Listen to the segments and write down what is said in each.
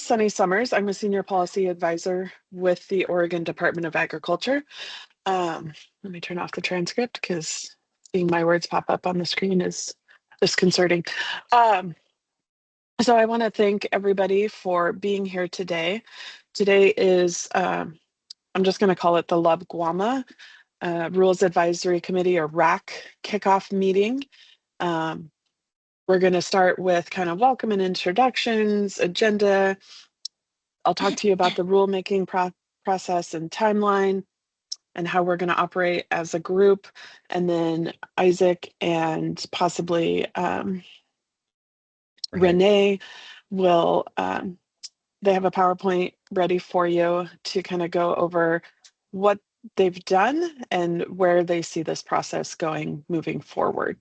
Sunny Summers. I'm a senior policy advisor with the Oregon Department of Agriculture. Let me turn off the transcript because seeing my words pop up on the screen is disconcerting. So I want to thank everybody for being here today. Today is, I'm just going to call it the LUBGWMA Rules Advisory Committee, or RAC kickoff meeting. We're going to start with kind of welcome and introductions, agenda. I'll talk to you about the rulemaking process and timeline and how we're going to operate as a group. And then Isaac and possibly Renee will, they have a PowerPoint ready for you to kind of go over what they've done and where they see this process going moving forward.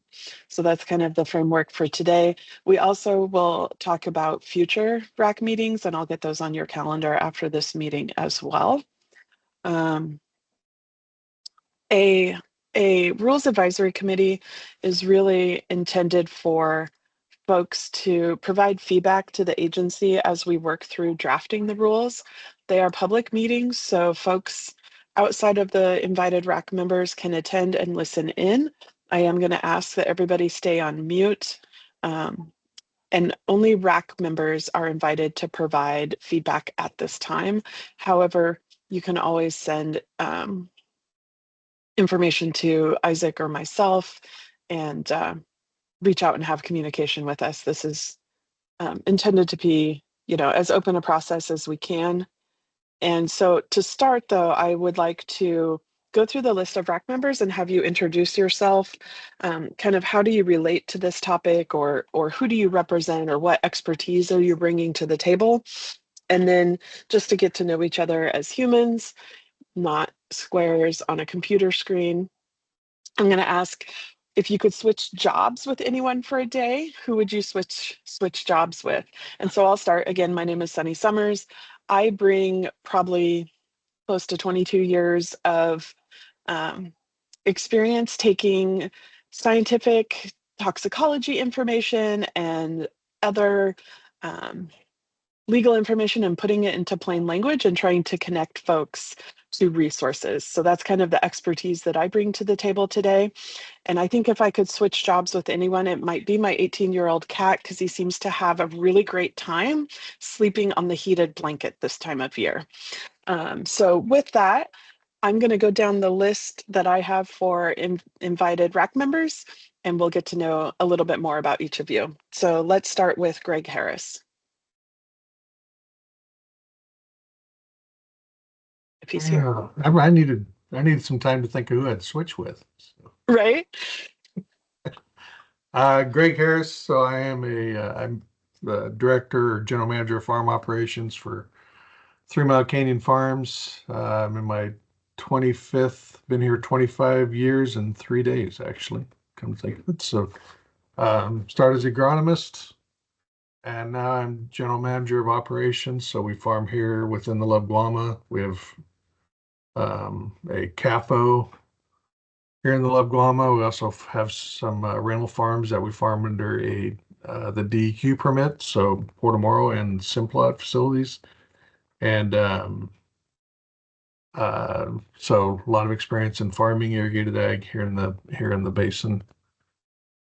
So that's kind of the framework for today. We also will talk about future RAC meetings, and I'll get those on your calendar after this meeting as well. A Rules Advisory Committee is really intended for folks to provide feedback to the agency as we work through drafting the rules. They are public meetings, so folks outside of the invited RAC members can attend and listen in. I am going to ask that everybody stay on mute, and only RAC members are invited to provide feedback at this time. However, you can always send information to Isaac or myself and reach out and have communication with us. This is intended to be, as open a process as we can. And so to start, though, I would like to go through the list of RAC members and have you introduce yourself. Kind of how do you relate to this topic, or who do you represent, or what expertise are you bringing to the table? And then just to get to know each other as humans, not squares on a computer screen. I'm going to ask if you could switch jobs with anyone for a day, who would you switch jobs with? And so I'll start. Again, my name is Sunny Summers. I bring probably close to 22 years of experience taking scientific toxicology information and other legal information and putting it into plain language and trying to connect folks to resources. So that's kind of the expertise that I bring to the table today. And I think if I could switch jobs with anyone, it might be my 18-year-old cat, because he seems to have a really great time sleeping on the heated blanket this time of year. So with that, I'm going to go down the list that I have for invited RAC members, and we'll get to know a little bit more about each of you. So let's start with Greg Harris. If he's here. I needed some time to think of who I'd switch with. So. Right. Greg Harris. So I am I'm the director or general manager of farm operations for 3 Mile Canyon Farms. I'm in my 25th, been here 25 years and 3 days, actually, come to think of it. So started as agronomist, and now I'm general manager of operations. So we farm here within the LUBGWMA. We have a CAFO here in the LUBGWMA. We also have some rental farms that we farm under the DEQ permit, so Portomoro and Simplot facilities. And so a lot of experience in farming irrigated ag here in the Basin.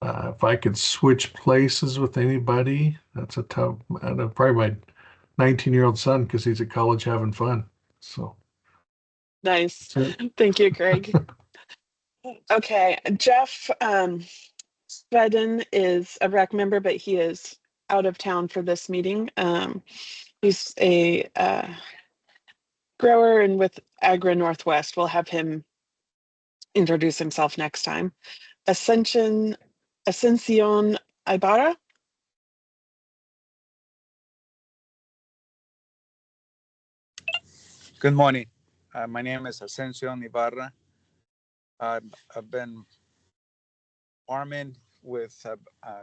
If I could switch places with anybody, that's a tough. Probably my 19-year-old son, because he's at college having fun. So. Nice. Thank you, Greg. Okay, Jeff Spedden is a RAC member, but he is out of town for this meeting. He's a grower and with Agri Northwest. We'll have him introduce himself next time. Ascension Ibarra. Good morning. My name is Ascension Ibarra. I've been farming with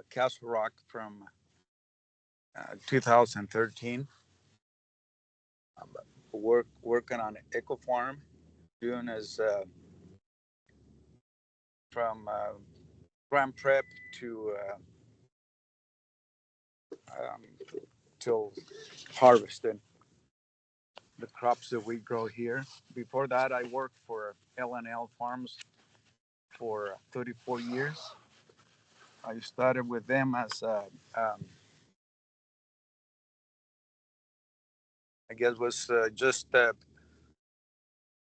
Castle Rock from 2013. Working on Eco Farm, doing as from Grand Prep to till harvesting the crops that we grow here. Before that, I worked for L&L Farms for 34 years. I started with them as I guess was just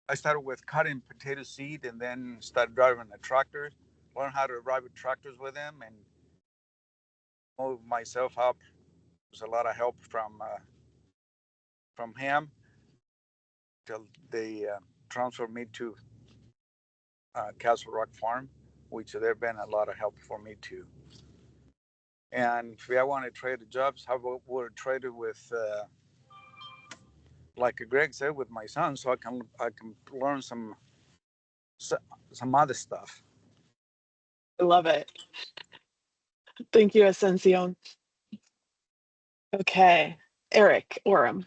I started with cutting potato seed and then started driving a tractor. Learned how to drive tractors with them and move myself up. There's a lot of help from him till they transferred me to Castle Rock Farm, which they've been a lot of help for me too. And if I want to trade the jobs, I would trade it with, like Greg said, with my son, so I can learn some other stuff. I love it. Thank you, Ascension. Okay, Eric Orem.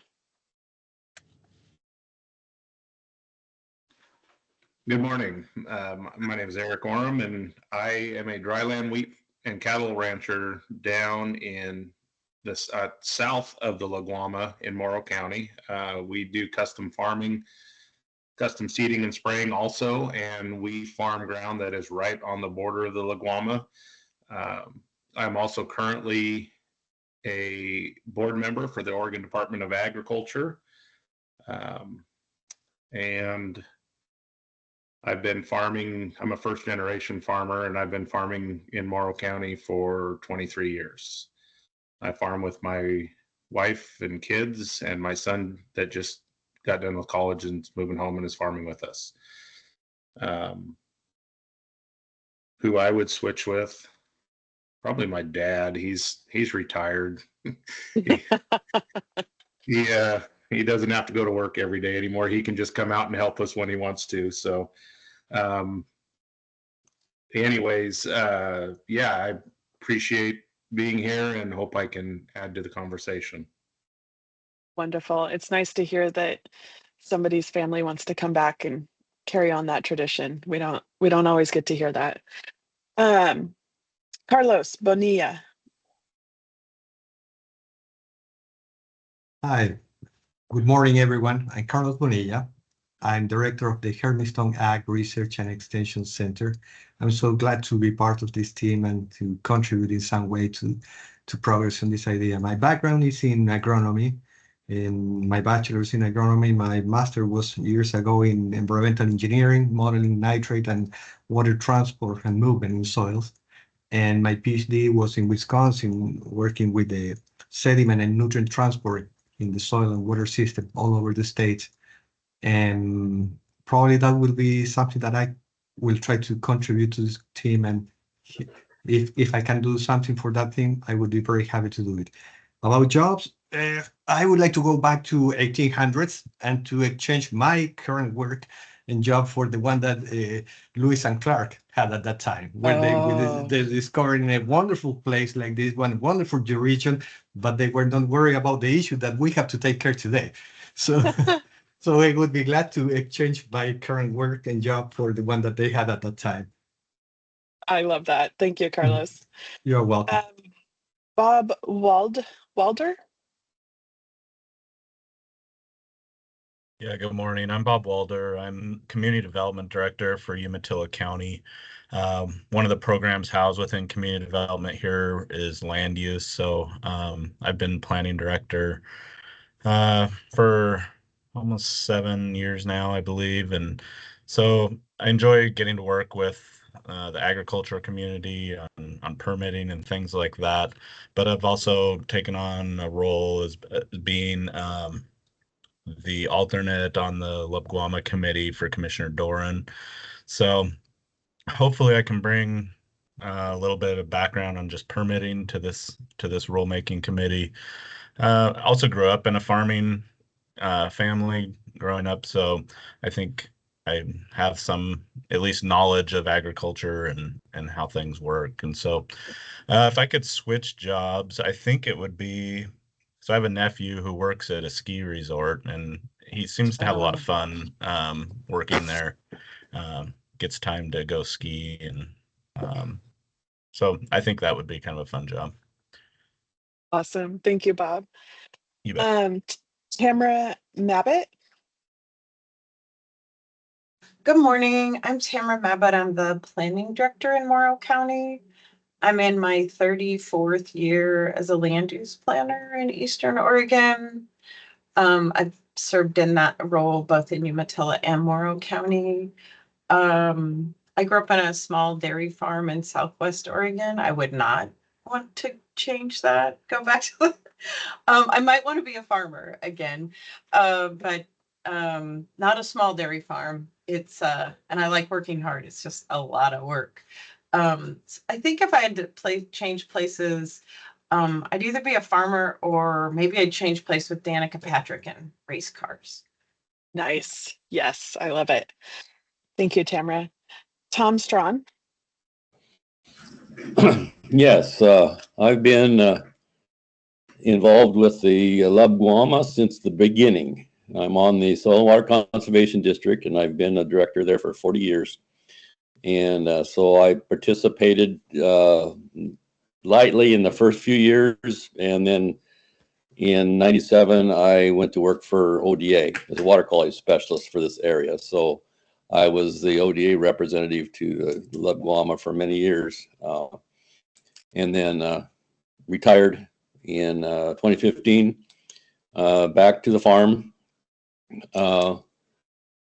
Good morning. My name is Eric Orem, and I am a dryland wheat and cattle rancher down in the south of the LUBGWMA in Morrow County. We do custom farming, custom seeding and spraying also, and we farm ground that is right on the border of the LUBGWMA. I'm also currently a board member for the Oregon Department of Agriculture. And I've been farming, I'm a first generation farmer, and I've been farming in Morrow County for 23 years. I farm with my wife and kids and my son that just got done with college and is moving home and is farming with us. Who I would switch with, probably my dad. He's retired. He doesn't have to go to work every day anymore. He can just come out and help us when he wants to. So anyways, yeah, I appreciate being here and hope I can add to the conversation. Wonderful. It's nice to hear that somebody's family wants to come back and carry on that tradition. We don't always get to hear that. Carlos Bonilla. Hi, good morning, everyone. I'm Carlos Bonilla. I'm director of the Hermiston Ag Research and Extension Center. I'm so glad to be part of this team and to contribute in some way to progress on this idea. My background is in agronomy. In my bachelor's in agronomy, my master was years ago in environmental engineering, modeling nitrate and water transport and movement in soils. And my PhD was in Wisconsin, working with the sediment and nutrient transport in the soil and water system all over the state. And probably that will be something that I will try to contribute to this team. And if I can do something for that team, I would be very happy to do it. About jobs, I would like to go back to 1800s and to exchange my current work and job for the one that Lewis and Clark had at that time, where they discovered in a wonderful place like this one, wonderful region, but they were not worried about the issue that we have to take care today. So, so I would be glad to exchange my current work and job for the one that they had at that time. I love that. Thank you, Carlos. You're welcome. Bob Walder. Yeah, good morning. I'm Bob Walder. I'm Community Development Director for Umatilla County. One of the programs housed within community development here is land use. So I've been planning director for almost 7 years now, I believe. And so I enjoy getting to work with the agricultural community on permitting and things like that. But I've also taken on a role as being the alternate on the LUBGWMA committee for Commissioner Doran. So hopefully I can bring a little bit of background on just permitting to this rulemaking committee. Also grew up in a farming family growing up, so I think I have some at least knowledge of agriculture and how things work. And so if I could switch jobs, I think it would be, so I have a nephew who works at a ski resort, and he seems to have a lot of fun working there. Gets time to go ski, and so I think that would be kind of a fun job. Awesome. Thank you, Bob. You bet. Tamara Mabbott. Good morning. I'm Tamara Mabbott. I'm the planning director in Morrow County. I'm in my 34th year as a land use planner in Eastern Oregon. I've served in that role both in Umatilla and Morrow County. I grew up on a small dairy farm in Southwest Oregon. I would not want to change that, go back to the, I might want to be a farmer again, but not a small dairy farm. It's and I like working hard. It's just a lot of work. I think if I had to change places, I'd either be a farmer or maybe I'd change place with Danica Patrick and race cars. Nice. Yes, I love it. Thank you, Tamara. Tom Strawn. Yes, I've been involved with the LUBGWMA since the beginning. I'm on the Soil and Water Conservation District, and I've been a director there for 40 years. And so I participated lightly in the first few years, and then in '97, I went to work for ODA as a water quality specialist for this area. So I was the ODA representative to LUBGWMA for many years, and then retired in 2015, back to the farm,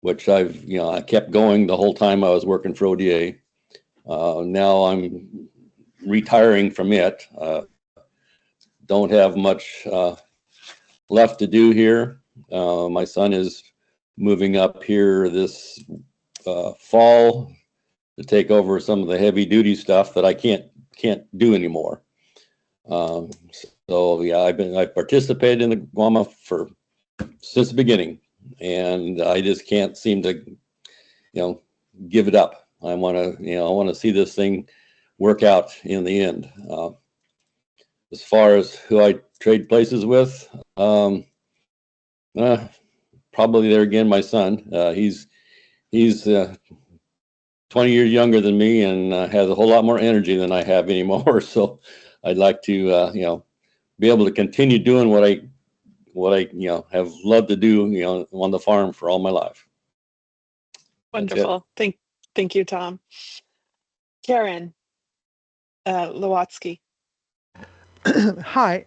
which I kept going the whole time I was working for ODA. Now I'm retiring from it. Don't have much left to do here. My son is moving up here this fall to take over some of the heavy duty stuff that I can't do anymore. So yeah, I've participated in the GWMA since the beginning, and I just can't seem to, give it up. I want to see this thing work out in the end. As far as who I trade places with, probably there again, my son. He's 20 years younger than me and has a whole lot more energy than I have anymore. So I'd like to, be able to continue doing what I have loved to do, on the farm for all my life. Wonderful. Thank you, Tom. Karen Lewatsky. Hi.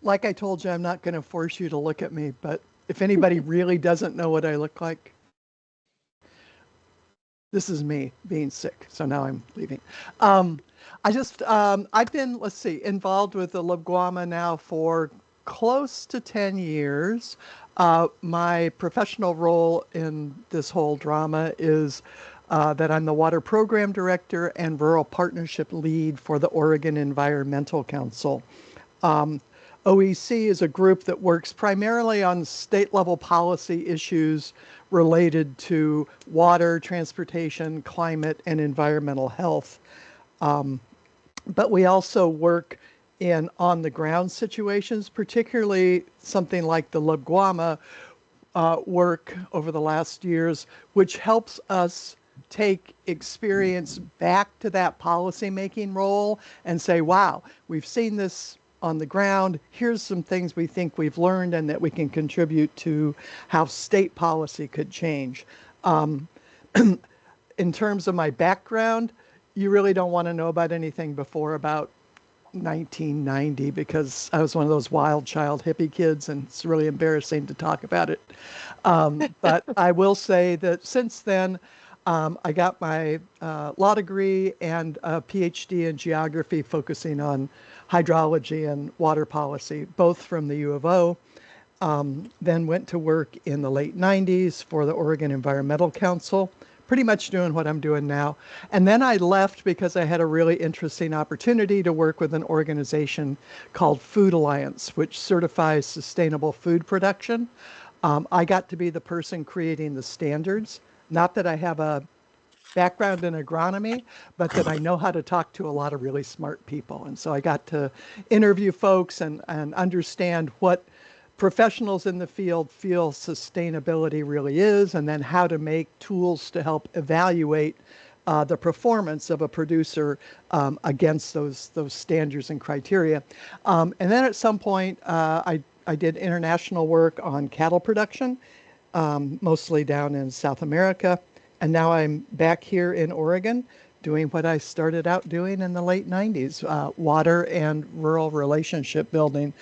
Like I told you, I'm not going to force you to look at me, but if anybody really doesn't know what I look like, this is me being sick. So now I'm leaving. I've been, involved with the LUBGWMA now for close to 10 years. My professional role in this whole drama is that I'm the Water Program Director and Rural Partnership Lead for the Oregon Environmental Council. OEC is a group that works primarily on state-level policy issues related to water, transportation, climate, and environmental health. But we also work in on-the-ground situations, particularly something like the LUBGWMA work over the last years, which helps us take experience back to that policymaking role and say, wow, we've seen this on the ground. Here's some things we think we've learned and that we can contribute to how state policy could change. In terms of my background, you really don't want to know about anything before about 1990 because I was one of those wild child hippie kids and it's really embarrassing to talk about it. But I will say that since then, I got my law degree and a PhD in geography focusing on hydrology and water policy, both from the U of O. Then went to work in the late 90s for the Oregon Environmental Council, pretty much doing what I'm doing now. And then I left because I had a really interesting opportunity to work with an organization called Food Alliance, which certifies sustainable food production. I got to be the person creating the standards. Not that I have a background in agronomy, but that I know how to talk to a lot of really smart people. And so I got to interview folks and understand what professionals in the field feel sustainability really is, and then how to make tools to help evaluate the performance of a producer against those standards and criteria. And then at some point, I did international work on cattle production, mostly down in South America. And now I'm back here in Oregon doing what I started out doing in the late 90s, water and rural relationship building.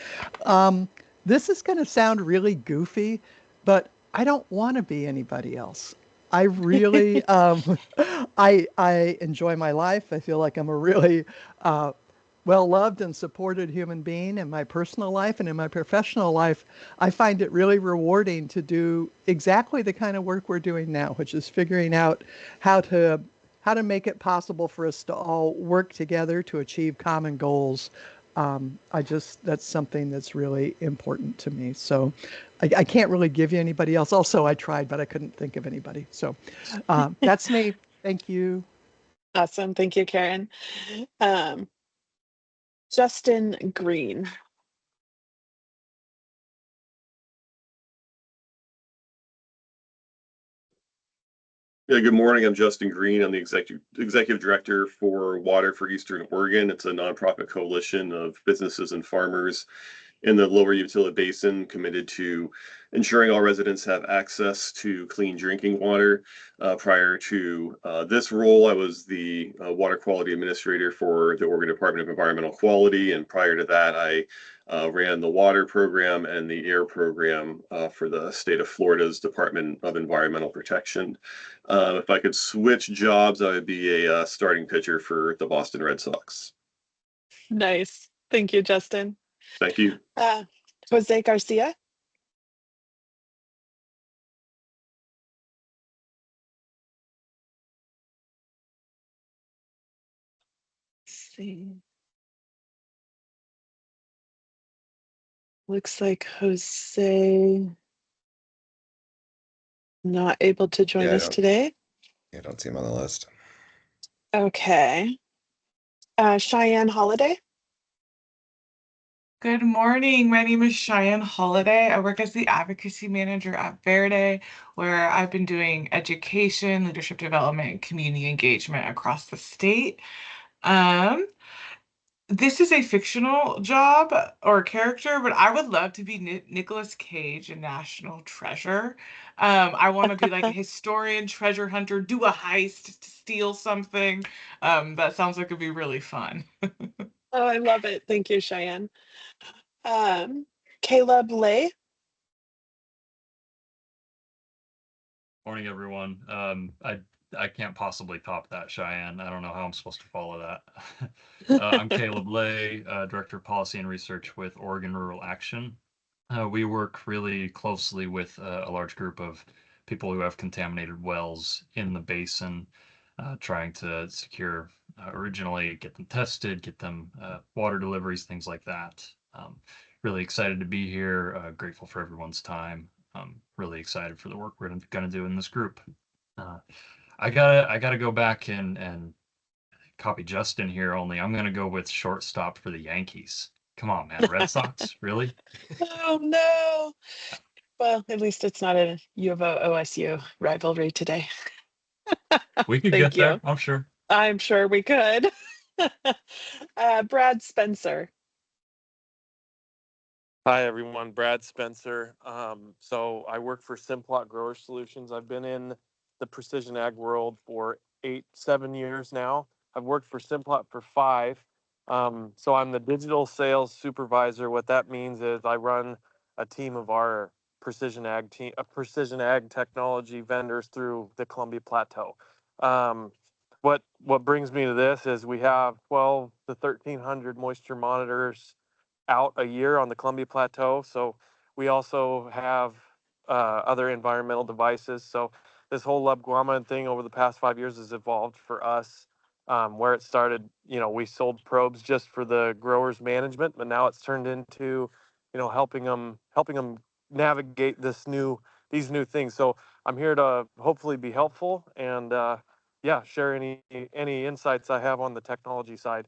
This is going to sound really goofy, but I don't want to be anybody else. I really, I enjoy my life. I feel like I'm a really well-loved and supported human being in my personal life, and in my professional life, I find it really rewarding to do exactly the kind of work we're doing now, which is figuring out how to make it possible for us to all work together to achieve common goals. That's something that's really important to me. So I can't really give you anybody else. Also, I tried, but I couldn't think of anybody. So that's me. Thank you. Awesome. Thank you, Karen. Justin Green. Yeah, good morning. I'm Justin Green. I'm the executive director for Water for Eastern Oregon. It's a nonprofit coalition of businesses and farmers in the lower Umatilla Basin committed to ensuring all residents have access to clean drinking water. Prior to this role, I was the water quality administrator for the Oregon Department of Environmental Quality. And prior to that, I ran the water program and the air program for the state of Florida's Department of Environmental Protection. If I could switch jobs, I would be a starting pitcher for the Boston Red Sox. Nice. Thank you, Justin. Thank you. Jose Garcia. Let's see. Looks like Jose not able to join us today. I don't see him on the list. Okay. Cheyenne Holiday. Good morning. My name is Cheyenne Holiday. I work as the advocacy manager at Verde, where I've been doing education, leadership development, and community engagement across the state. This is a fictional job or character, but I would love to be Nicolas Cage in National Treasure. I want to be like a historian, treasure hunter, do a heist to steal something. That sounds like it'd be really fun. Oh, I love it. Thank you, Cheyenne. Caleb Lay. Morning, everyone. I can't possibly top that, Cheyenne. I don't know how I'm supposed to follow that. I'm Caleb Lay, Director of Policy and Research with Oregon Rural Action. We work really closely with a large group of people who have contaminated wells in the basin, trying to secure, originally get them tested, get them water deliveries, things like that. Really excited to be here, grateful for everyone's time. Really excited for the work we're gonna do in this group. I gotta go back and copy Justin here. Only I'm gonna go with shortstop for the Yankees. Come on, man, Red Sox, really? Oh no. Well, at least it's not a U of O OSU rivalry today. We could Thank get there, you. I'm sure. I'm sure we could. Brad Spencer. Hi, everyone. Brad Spencer. So I work for Simplot Grower Solutions. I've been in the precision ag world for 7 years now. I've worked for Simplot for 5. So I'm the digital sales supervisor. What that means is I run a team of our precision ag technology vendors through the Columbia Plateau. What brings me to this is we have 12 to 1,300 moisture monitors out a year on the Columbia Plateau. So we also have other environmental devices. So this whole LUBGWMA thing over the past 5 years has evolved for us. Where it started, we sold probes just for the growers management, but now it's turned into, helping them navigate these new things. So I'm here to hopefully be helpful and share any insights I have on the technology side.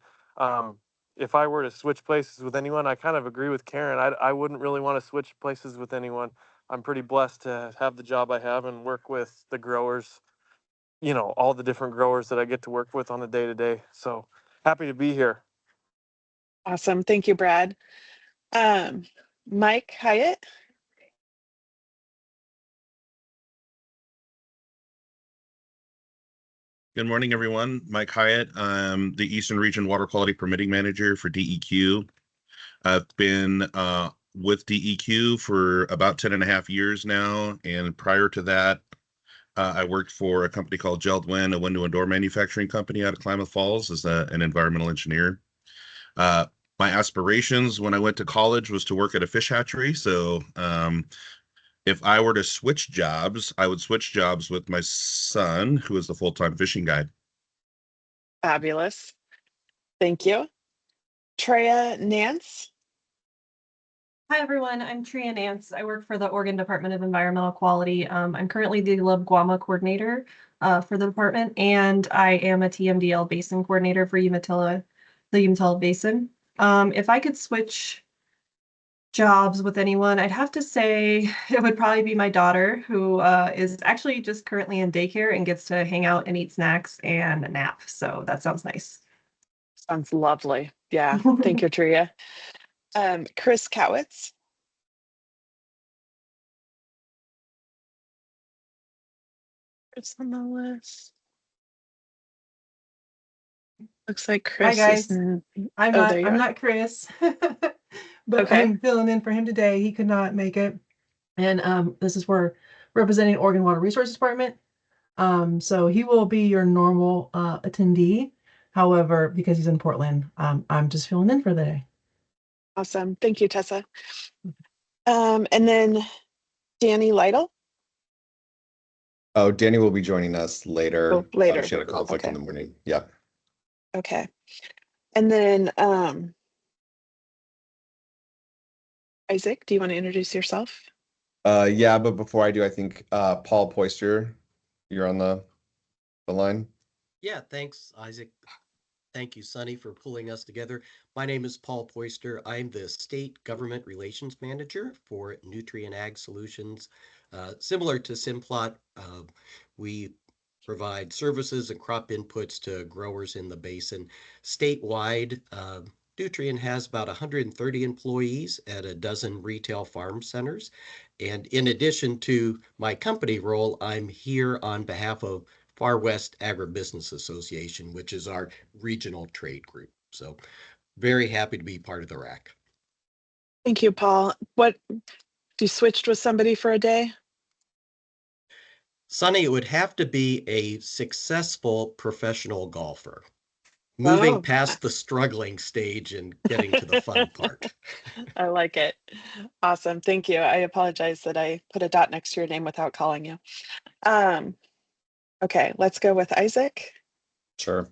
If I were to switch places with anyone, I kind of agree with Karen. I wouldn't really want to switch places with anyone. I'm pretty blessed to have the job I have and work with the growers all the different growers that I get to work with on a day-to-day. So happy to be here. Awesome. Thank you, Brad. Mike Hyatt. Good morning, everyone. Mike Hyatt. I'm the Eastern Region Water Quality Permitting Manager for DEQ. I've been with DEQ for about 10 and a half years now. And prior to that, I worked for a company called JELD-WIN, a window and door manufacturing company out of Klamath Falls as an environmental engineer. My aspirations when I went to college was to work at a fish hatchery. So if I were to switch jobs, I would switch jobs with my son, who is the full-time fishing guide. Fabulous. Thank you. Treya Nance. Hi, everyone. I'm Treya Nance. I work for the Oregon Department of Environmental Quality. I'm currently the LUBGWMA coordinator for the department, and I am a TMDL Basin coordinator for Umatilla, the Umatilla Basin. If I could switch jobs with anyone, I'd have to say it would probably be my daughter, who is actually just currently in daycare and gets to hang out and eat snacks and nap. So that sounds nice. Sounds lovely. Yeah. Thank you, Treya. Chris Kowitz. Chris on the list. Looks like Chris Hi guys. is. I'm not Chris, but Okay. I'm filling in for him today. He could not make it. And this is for representing Oregon Water Resources Department. So he will be your normal attendee. However, because he's in Portland, I'm just filling in for the day. Awesome. Thank you, Tessa. And then Danny Lytle. Oh, Danny will be joining us later. Oh, later. She had a conflict in the morning. Yeah. Okay. And then Isaac, do you want to introduce yourself? Yeah, but before I do, I think Paul Poister, you're on the line. Yeah, thanks, Isaac. Thank you, Sonny, for pulling us together. My name is Paul Poister. I'm the State Government Relations Manager for Nutrient Ag Solutions. Similar to Simplot, we provide services and crop inputs to growers in the basin. Statewide, Nutrient has about 130 employees at a dozen retail farm centers. And in addition to my company role, I'm here on behalf of Far West Agribusiness Association, which is our regional trade group. So very happy to be part of the RAC. Thank you, Paul. What, you switched with somebody for a day? Sonny, it would have to be a successful professional golfer. Moving past the struggling stage and getting to the fun part. I like it. Awesome. Thank you. I apologize that I put a dot next to your name without calling you. Okay, let's go with Isaac. Sure.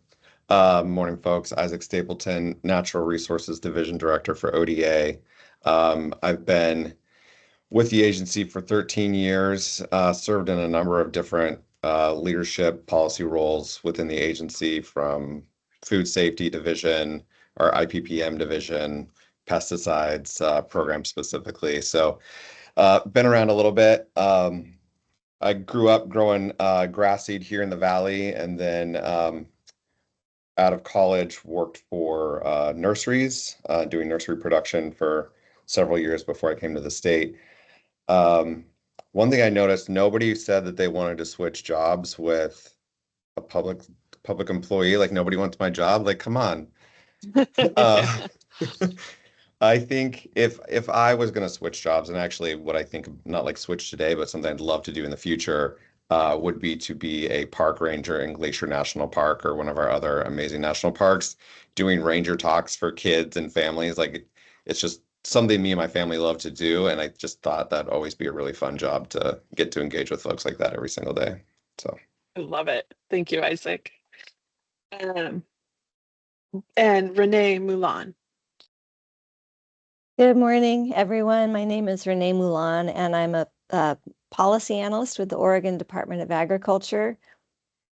Morning, folks. Isaac Stapleton, Natural Resources Division Director for ODA. I've been with the agency for 13 years, served in a number of different leadership policy roles within the agency, from food safety division, our IPPM division, pesticides program specifically. So been around a little bit. I grew up growing grass seed here in the Valley, and then out of college worked for nurseries, doing nursery production for several years before I came to the state. One thing I noticed, nobody said that they wanted to switch jobs with a public employee. Like, nobody wants my job. Like, come on. I think if I was going to switch jobs, and actually what I think, not like switch today, but something I'd love to do in the future, would be to be a park ranger in Glacier National Park or one of our other amazing national parks, doing ranger talks for kids and families. Like, it's just something me and my family love to do, and I just thought that'd always be a really fun job to get to engage with folks like that every single day. So I love it. Thank you, Isaac. And Renee Moulin. Good morning, everyone. My name is Renee Moulin, and I'm a policy analyst with the Oregon Department of Agriculture.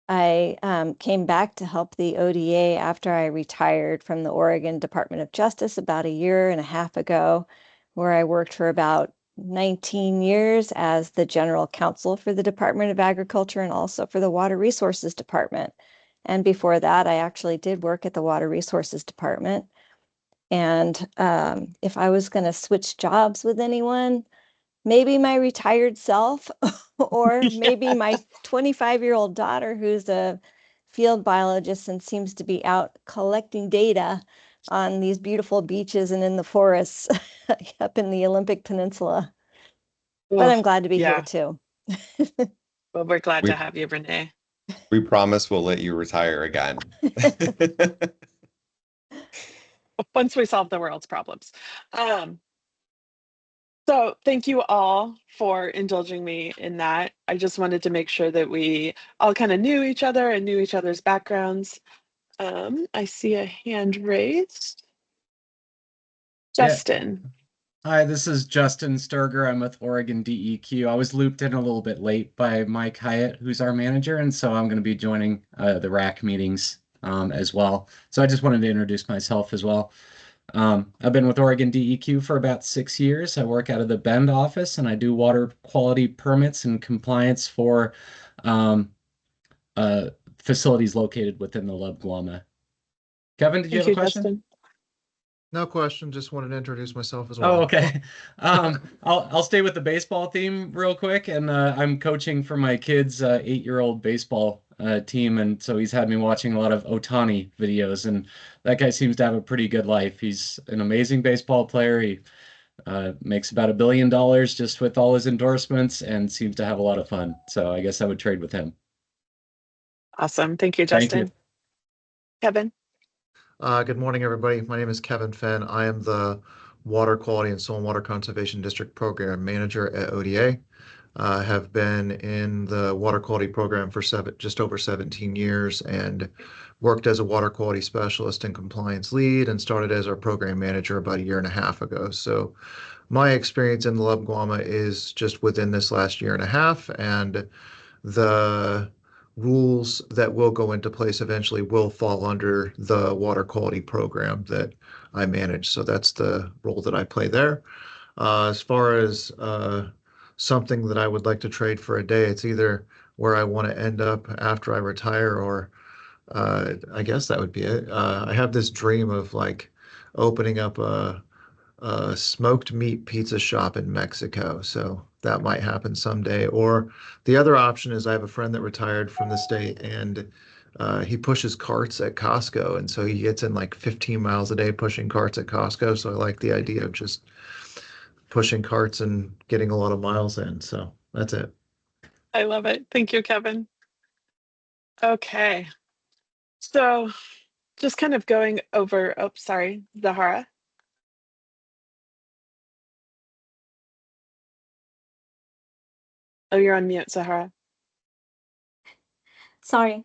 I came back to help the ODA after I retired from the Oregon Department of Justice about a year and a half ago, where I worked for about 19 years as the general counsel for the Department of Agriculture and also for the Water Resources Department. And before that, I actually did work at the Water Resources Department. And if I was going to switch jobs with anyone, maybe my retired self or maybe my 25-year-old daughter who's a field biologist and seems to be out collecting data on these beautiful beaches and in the forests up in the Olympic Peninsula. But I'm glad to be here too. Well, we're glad We- to have you, Renee. We promise we'll let you retire again. Once we solve the world's problems. So thank you all for indulging me in that. I just wanted to make sure that we all kind of knew each other and knew each other's backgrounds. I see a hand raised. Justin. Hi, this is Justin Sturger. I'm with Oregon DEQ. I was looped in a little bit late by Mike Hyatt, who's our manager, and so I'm going to be joining the RAC meetings as well. So I just wanted to introduce myself as well. I've been with Oregon DEQ for about 6 years. I work out of the Bend office, and I do water quality permits and compliance for facilities located within the LUBGWMA. Kevin, did you have a question? Justin. No question. Just wanted to introduce myself as well. Oh, okay. I'll stay with the baseball theme real quick, and I'm coaching for my kid's 8-year-old baseball team, and so he's had me watching a lot of Ohtani videos, and that guy seems to have a pretty good life. He's an amazing baseball player. He makes about $1 billion just with all his endorsements, and seems to have a lot of fun. So I guess I would trade with him. Awesome. Thank you, Justin. Thank you. Kevin. Good morning, everybody. My name is Kevin Fenn. I am the Water Quality and Soil and Water Conservation District Program Manager at ODA. I have been in the water quality program for just over 17 years and worked as a water quality specialist and compliance lead and started as our program manager about 1.5 years ago. So my experience in the LUBGWMA is just within this last 1.5 years, and the rules that will go into place eventually will fall under the water quality program that I manage. So that's the role that I play there. As far as something that I would like to trade for a day, it's either where I want to end up after I retire, or I guess that would be it. I have this dream of like opening up a smoked meat pizza shop in Mexico. So that might happen someday. Or the other option is I have a friend that retired from the state, and he pushes carts at Costco. And so he gets in like 15 miles a day pushing carts at Costco. So I like the idea of just pushing carts and getting a lot of miles in. So that's it. I love it. Thank you, Kevin. Okay. So just kind of going over, oh, sorry, Zahara. Oh, you're on mute, Zahara. Sorry.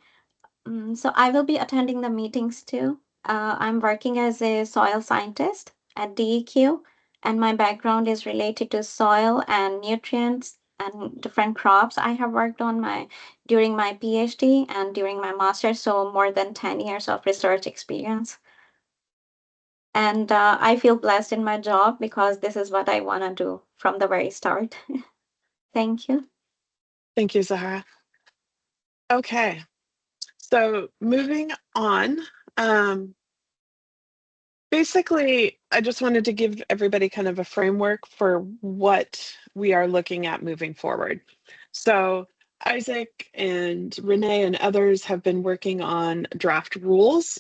So I will be attending the meetings too. I'm working as a soil scientist at DEQ, and my background is related to soil and nutrients and different crops I have worked on during my PhD and during my master's, so more than 10 years of research experience. And I feel blessed in my job because this is what I want to do from the very start. Thank you. Thank you, Zahara. Okay. So moving on, basically, I just wanted to give everybody kind of a framework for what we are looking at moving forward. So Isaac and Renee and others have been working on draft rules.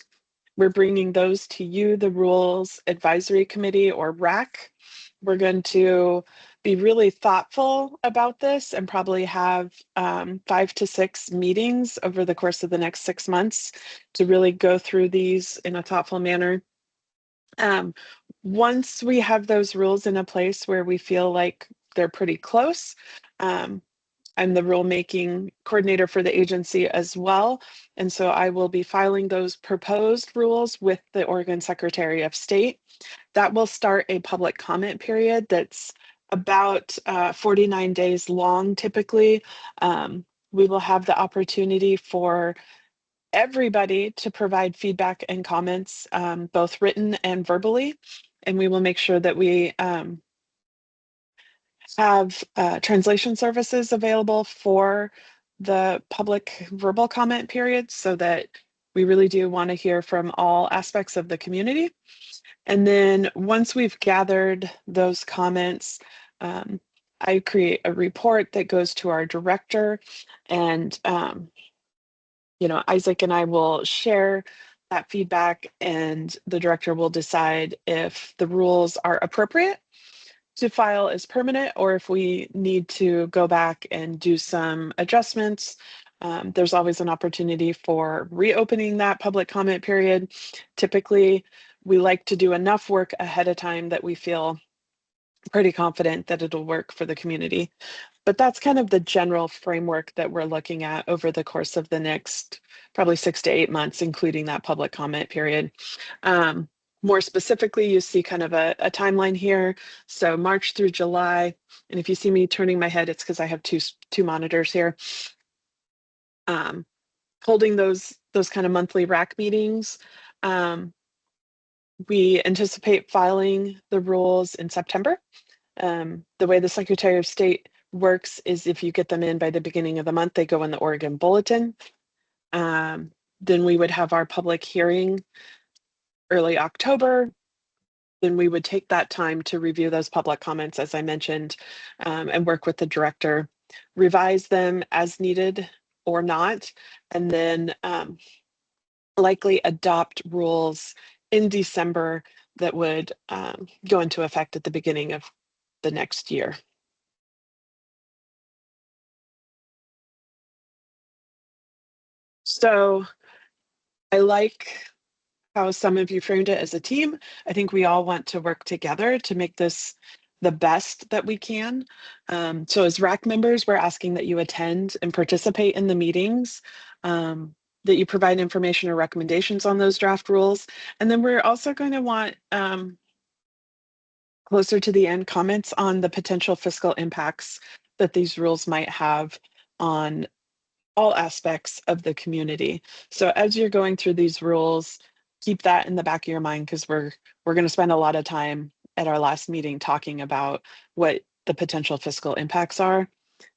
We're bringing those to you, the Rules Advisory Committee, or RAC. We're going to be really thoughtful about this and probably have 5 to 6 meetings over the course of the next 6 months to really go through these in a thoughtful manner. Once we have those rules in a place where we feel like they're pretty close, I'm the rulemaking coordinator for the agency as well. And so I will be filing those proposed rules with the Oregon Secretary of State. That will start a public comment period that's about 49 days long, typically. We will have the opportunity for everybody to provide feedback and comments, both written and verbally. And we will make sure that we have translation services available for the public verbal comment period, so that we really do want to hear from all aspects of the community. And then once we've gathered those comments, I create a report that goes to our director, and Isaac and I will share that feedback, and the director will decide if the rules are appropriate to file as permanent, or if we need to go back and do some adjustments. There's always an opportunity for reopening that public comment period. Typically, we like to do enough work ahead of time that we feel pretty confident that it'll work for the community. But that's kind of the general framework that we're looking at over the course of the next probably 6 to 8 months, including that public comment period. More specifically, you see kind of a timeline here. So March through July, and if you see me turning my head, it's because I have two monitors here. Holding those kind of monthly RAC meetings. We anticipate filing the rules in September. The way the Secretary of State works is if you get them in by the beginning of the month, they go in the Oregon Bulletin. Then we would have our public hearing early October. Then we would take that time to review those public comments, as I mentioned, and work with the director, revise them as needed or not, and then likely adopt rules in December that would go into effect at the beginning of the next year. So I like how some of you framed it as a team. I think we all want to work together to make this the best that we can. So as RAC members, we're asking that you attend and participate in the meetings, that you provide information or recommendations on those draft rules. And then we're also going to want closer to the end comments on the potential fiscal impacts that these rules might have on all aspects of the community. So as you're going through these rules, keep that in the back of your mind, because we're going to spend a lot of time at our last meeting talking about what the potential fiscal impacts are.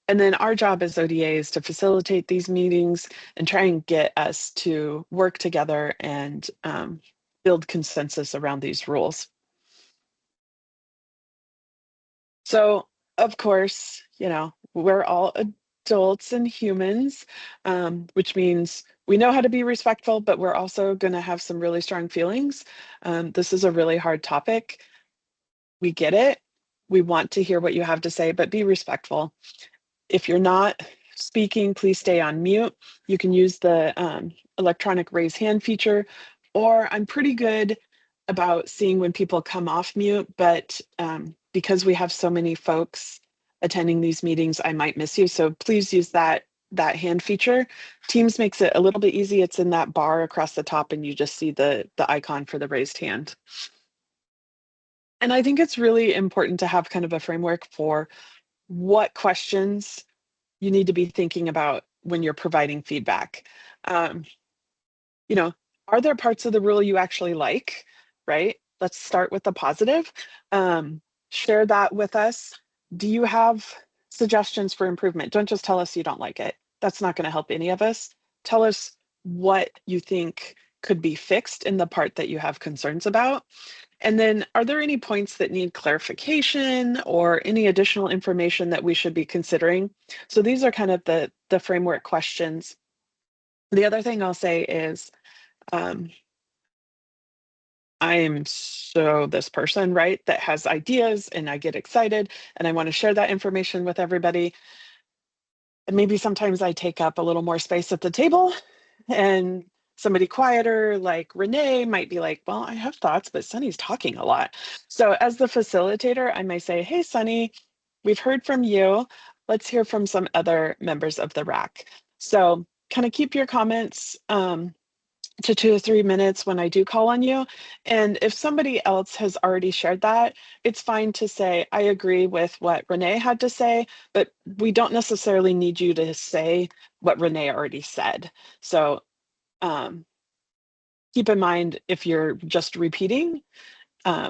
And then our job as ODA is to facilitate these meetings and try and get us to work together and build consensus around these rules. So, of course, we're all adults and humans, which means we know how to be respectful, but we're also going to have some really strong feelings. This is a really hard topic. We get it. We want to hear what you have to say, but be respectful. If you're not speaking, please stay on mute. You can use the electronic raise hand feature, or I'm pretty good about seeing when people come off mute, but because we have so many folks attending these meetings, I might miss you. So please use that hand feature. Teams makes it a little bit easy. It's in that bar across the top, and you just see the icon for the raised hand. And I think it's really important to have kind of a framework for what questions you need to be thinking about when you're providing feedback. Are there parts of the rule you actually like, right? Let's start with the positive. Share that with us. Do you have suggestions for improvement? Don't just tell us you don't like it. That's not going to help any of us. Tell us what you think could be fixed in the part that you have concerns about. And then, are there any points that need clarification or any additional information that we should be considering? So these are kind of the framework questions. The other thing I'll say is, I am so this person, right, that has ideas, and I get excited and I want to share that information with everybody. And maybe sometimes I take up a little more space at the table, and somebody quieter like Renee might be like, well, I have thoughts, but Sunny's talking a lot. So as the facilitator, I might say, hey, Sunny, we've heard from you. Let's hear from some other members of the RAC. So kind of keep your comments to 2 to 3 minutes when I do call on you. And if somebody else has already shared that, it's fine to say, I agree with what Renee had to say, but we don't necessarily need you to say what Renee already said. So keep in mind, if you're just repeating,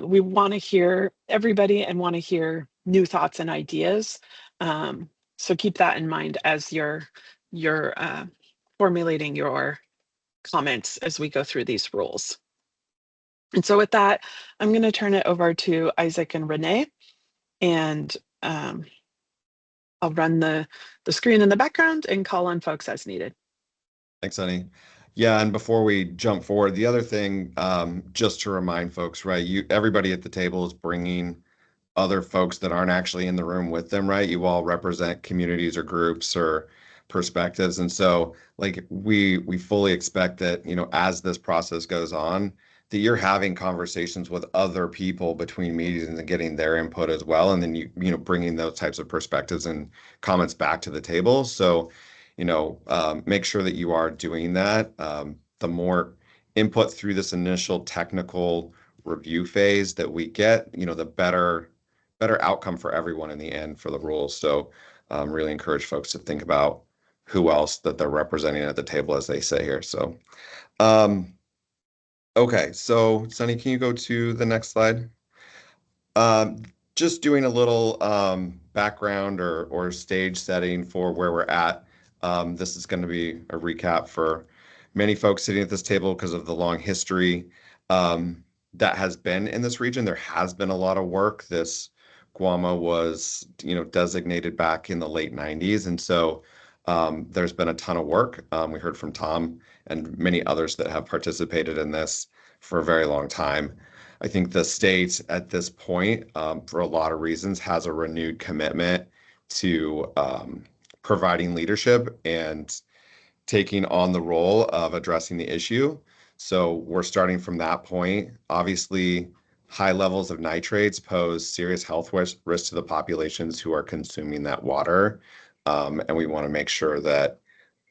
we want to hear everybody and want to hear new thoughts and ideas. So keep that in mind as you're formulating your comments as we go through these rules. And so with that, I'm going to turn it over to Isaac and Renee, and I'll run the screen in the background and call on folks as needed. Thanks, Sunny. Yeah, and before we jump forward, the other thing, just to remind folks, right, everybody at the table is bringing other folks that aren't actually in the room with them, right? You all represent communities or groups or perspectives. And so like we fully expect that, you know, as this process goes on, that you're having conversations with other people between meetings and getting their input as well. And then you know, bringing those types of perspectives and comments back to the table. So, you know, make sure that you are doing that. The more input through this initial technical review phase that we get, you know, the better outcome for everyone in the end for the rules. So really encourage folks to think about who else that they're representing at the table, as they say here. So, okay, so Sunny, can you go to the next slide? Just doing a little background or stage setting for where we're at. This is going to be a recap for many folks sitting at this table because of the long history that has been in this region. There has been a lot of work. This GWMA was, you know, designated back in the late 90s. And so there's been a ton of work. We heard from Tom and many others that have participated in this for a very long time. I think the state at this point, for a lot of reasons, has a renewed commitment to providing leadership and taking on the role of addressing the issue. So we're starting from that point. Obviously, high levels of nitrates pose serious health risk to the populations who are consuming that water. And we want to make sure that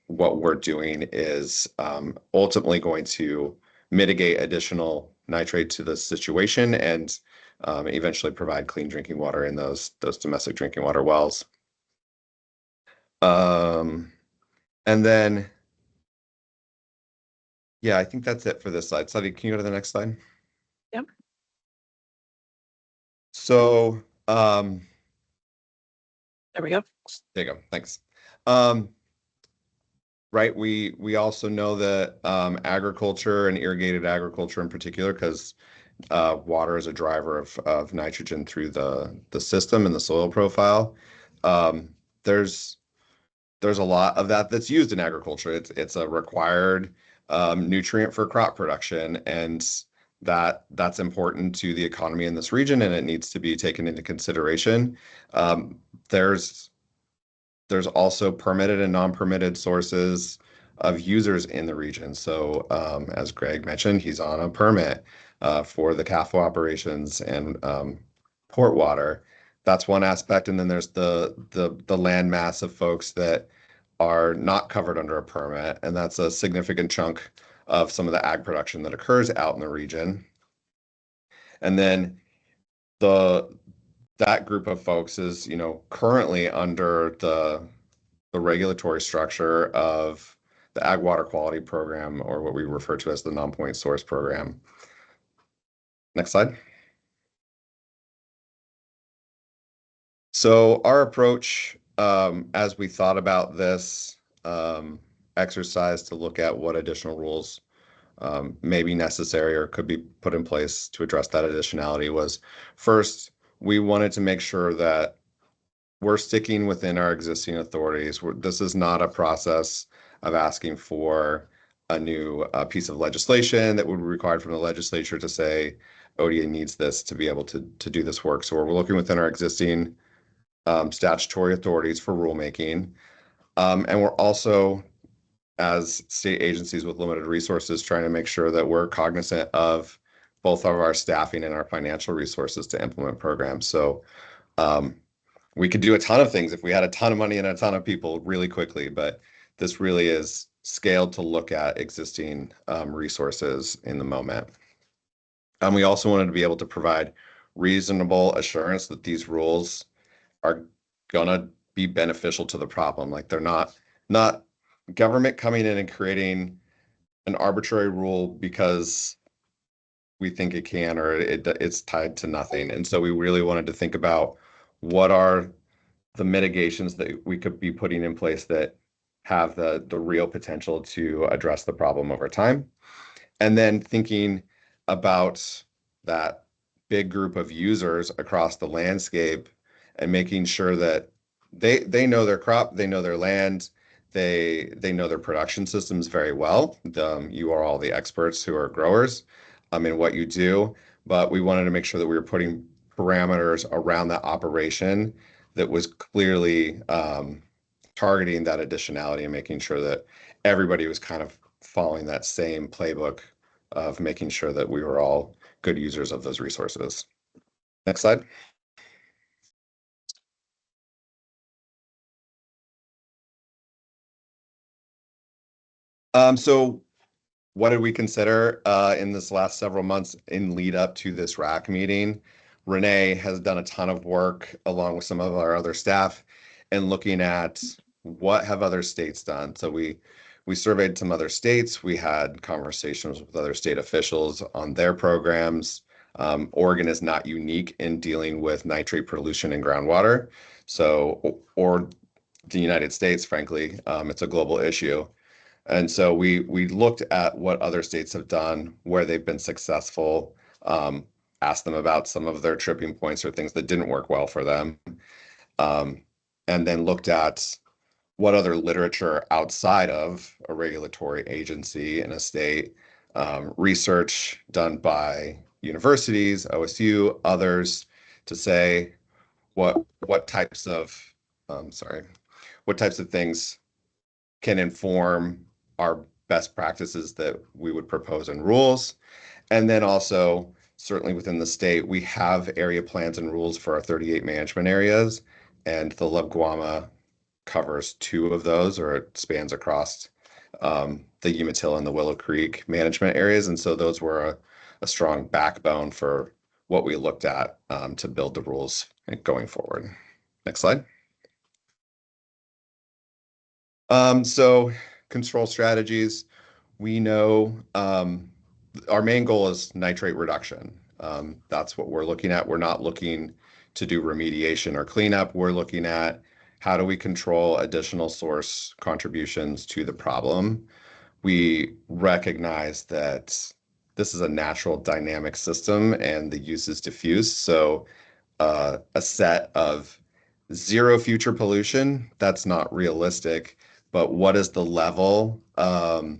what we're doing is ultimately going to mitigate additional nitrate to the situation and eventually provide clean drinking water in those domestic drinking water wells. And then, yeah, I think that's it for this slide. Slide, can you go to the next slide? Yep. So, there we go. There you go. Thanks. Right. We also know that agriculture and irrigated agriculture in particular, because water is a driver of nitrogen through the system and the soil profile. There's a lot of that's used in agriculture. It's a required nutrient for crop production, and that's important to the economy in this region, and it needs to be taken into consideration. There's also permitted and non-permitted sources of users in the region. So as Greg mentioned, he's on a permit for the CAFO operations and port water. That's one aspect. And then there's the land mass of folks that are not covered under a permit. And that's a significant chunk of some of the ag production that occurs out in the region. And then that group of folks is, you know, currently under the regulatory structure of the Ag Water Quality Program, or what we refer to as the Non-Point Source Program. Next slide. So our approach, as we thought about this exercise to look at what additional rules may be necessary or could be put in place to address that additionality, was first, we wanted to make sure that we're sticking within our existing authorities. This is not a process of asking for a new piece of legislation that would be required from the legislature to say ODA needs this to be able to do this work. So we're looking within our existing statutory authorities for rulemaking. And we're also, as state agencies with limited resources, trying to make sure that we're cognizant of both of our staffing and our financial resources to implement programs. So we could do a ton of things if we had a ton of money and a ton of people really quickly, but this really is scaled to look at existing resources in the moment. And we also wanted to be able to provide reasonable assurance that these rules are gonna be beneficial to the problem. Like they're not government coming in and creating an arbitrary rule because we think it can, or it's tied to nothing. And so we really wanted to think about what are the mitigations that we could be putting in place that have the real potential to address the problem over time. And then thinking about that big group of users across the landscape and making sure that they know their crop, they know their land, they know their production systems very well. You are all the experts who are growers in what you do, but we wanted to make sure that we were putting parameters around that operation that was clearly targeting that additionality and making sure that everybody was kind of following that same playbook of making sure that we were all good users of those resources. Next slide. So what did we consider in this last several months in lead up to this RAC meeting? Renee has done a ton of work along with some of our other staff in looking at what have other states done. So we surveyed some other states. We had conversations with other state officials on their programs. Oregon is not unique in dealing with nitrate pollution in groundwater. So, or the United States, frankly, it's a global issue. And so we looked at what other states have done, where they've been successful, asked them about some of their tripping points or things that didn't work well for them, and then looked at what other literature outside of a regulatory agency in a state, research done by universities, OSU, others, to say what types of what types of things can inform our best practices that we would propose in rules. And then also, certainly within the state, we have area plans and rules for our 38 management areas, and the LUBGWMA covers 2 of those, or it spans across the Umatilla and the Willow Creek management areas. And so those were a strong backbone for what we looked at to build the rules going forward. Next slide. So control strategies, we know our main goal is nitrate reduction. That's what we're looking at. We're not looking to do remediation or cleanup. We're looking at how do we control additional source contributions to the problem. We recognize that this is a natural dynamic system and the use is diffuse. So a set of 0 future pollution, that's not realistic. But what is the level of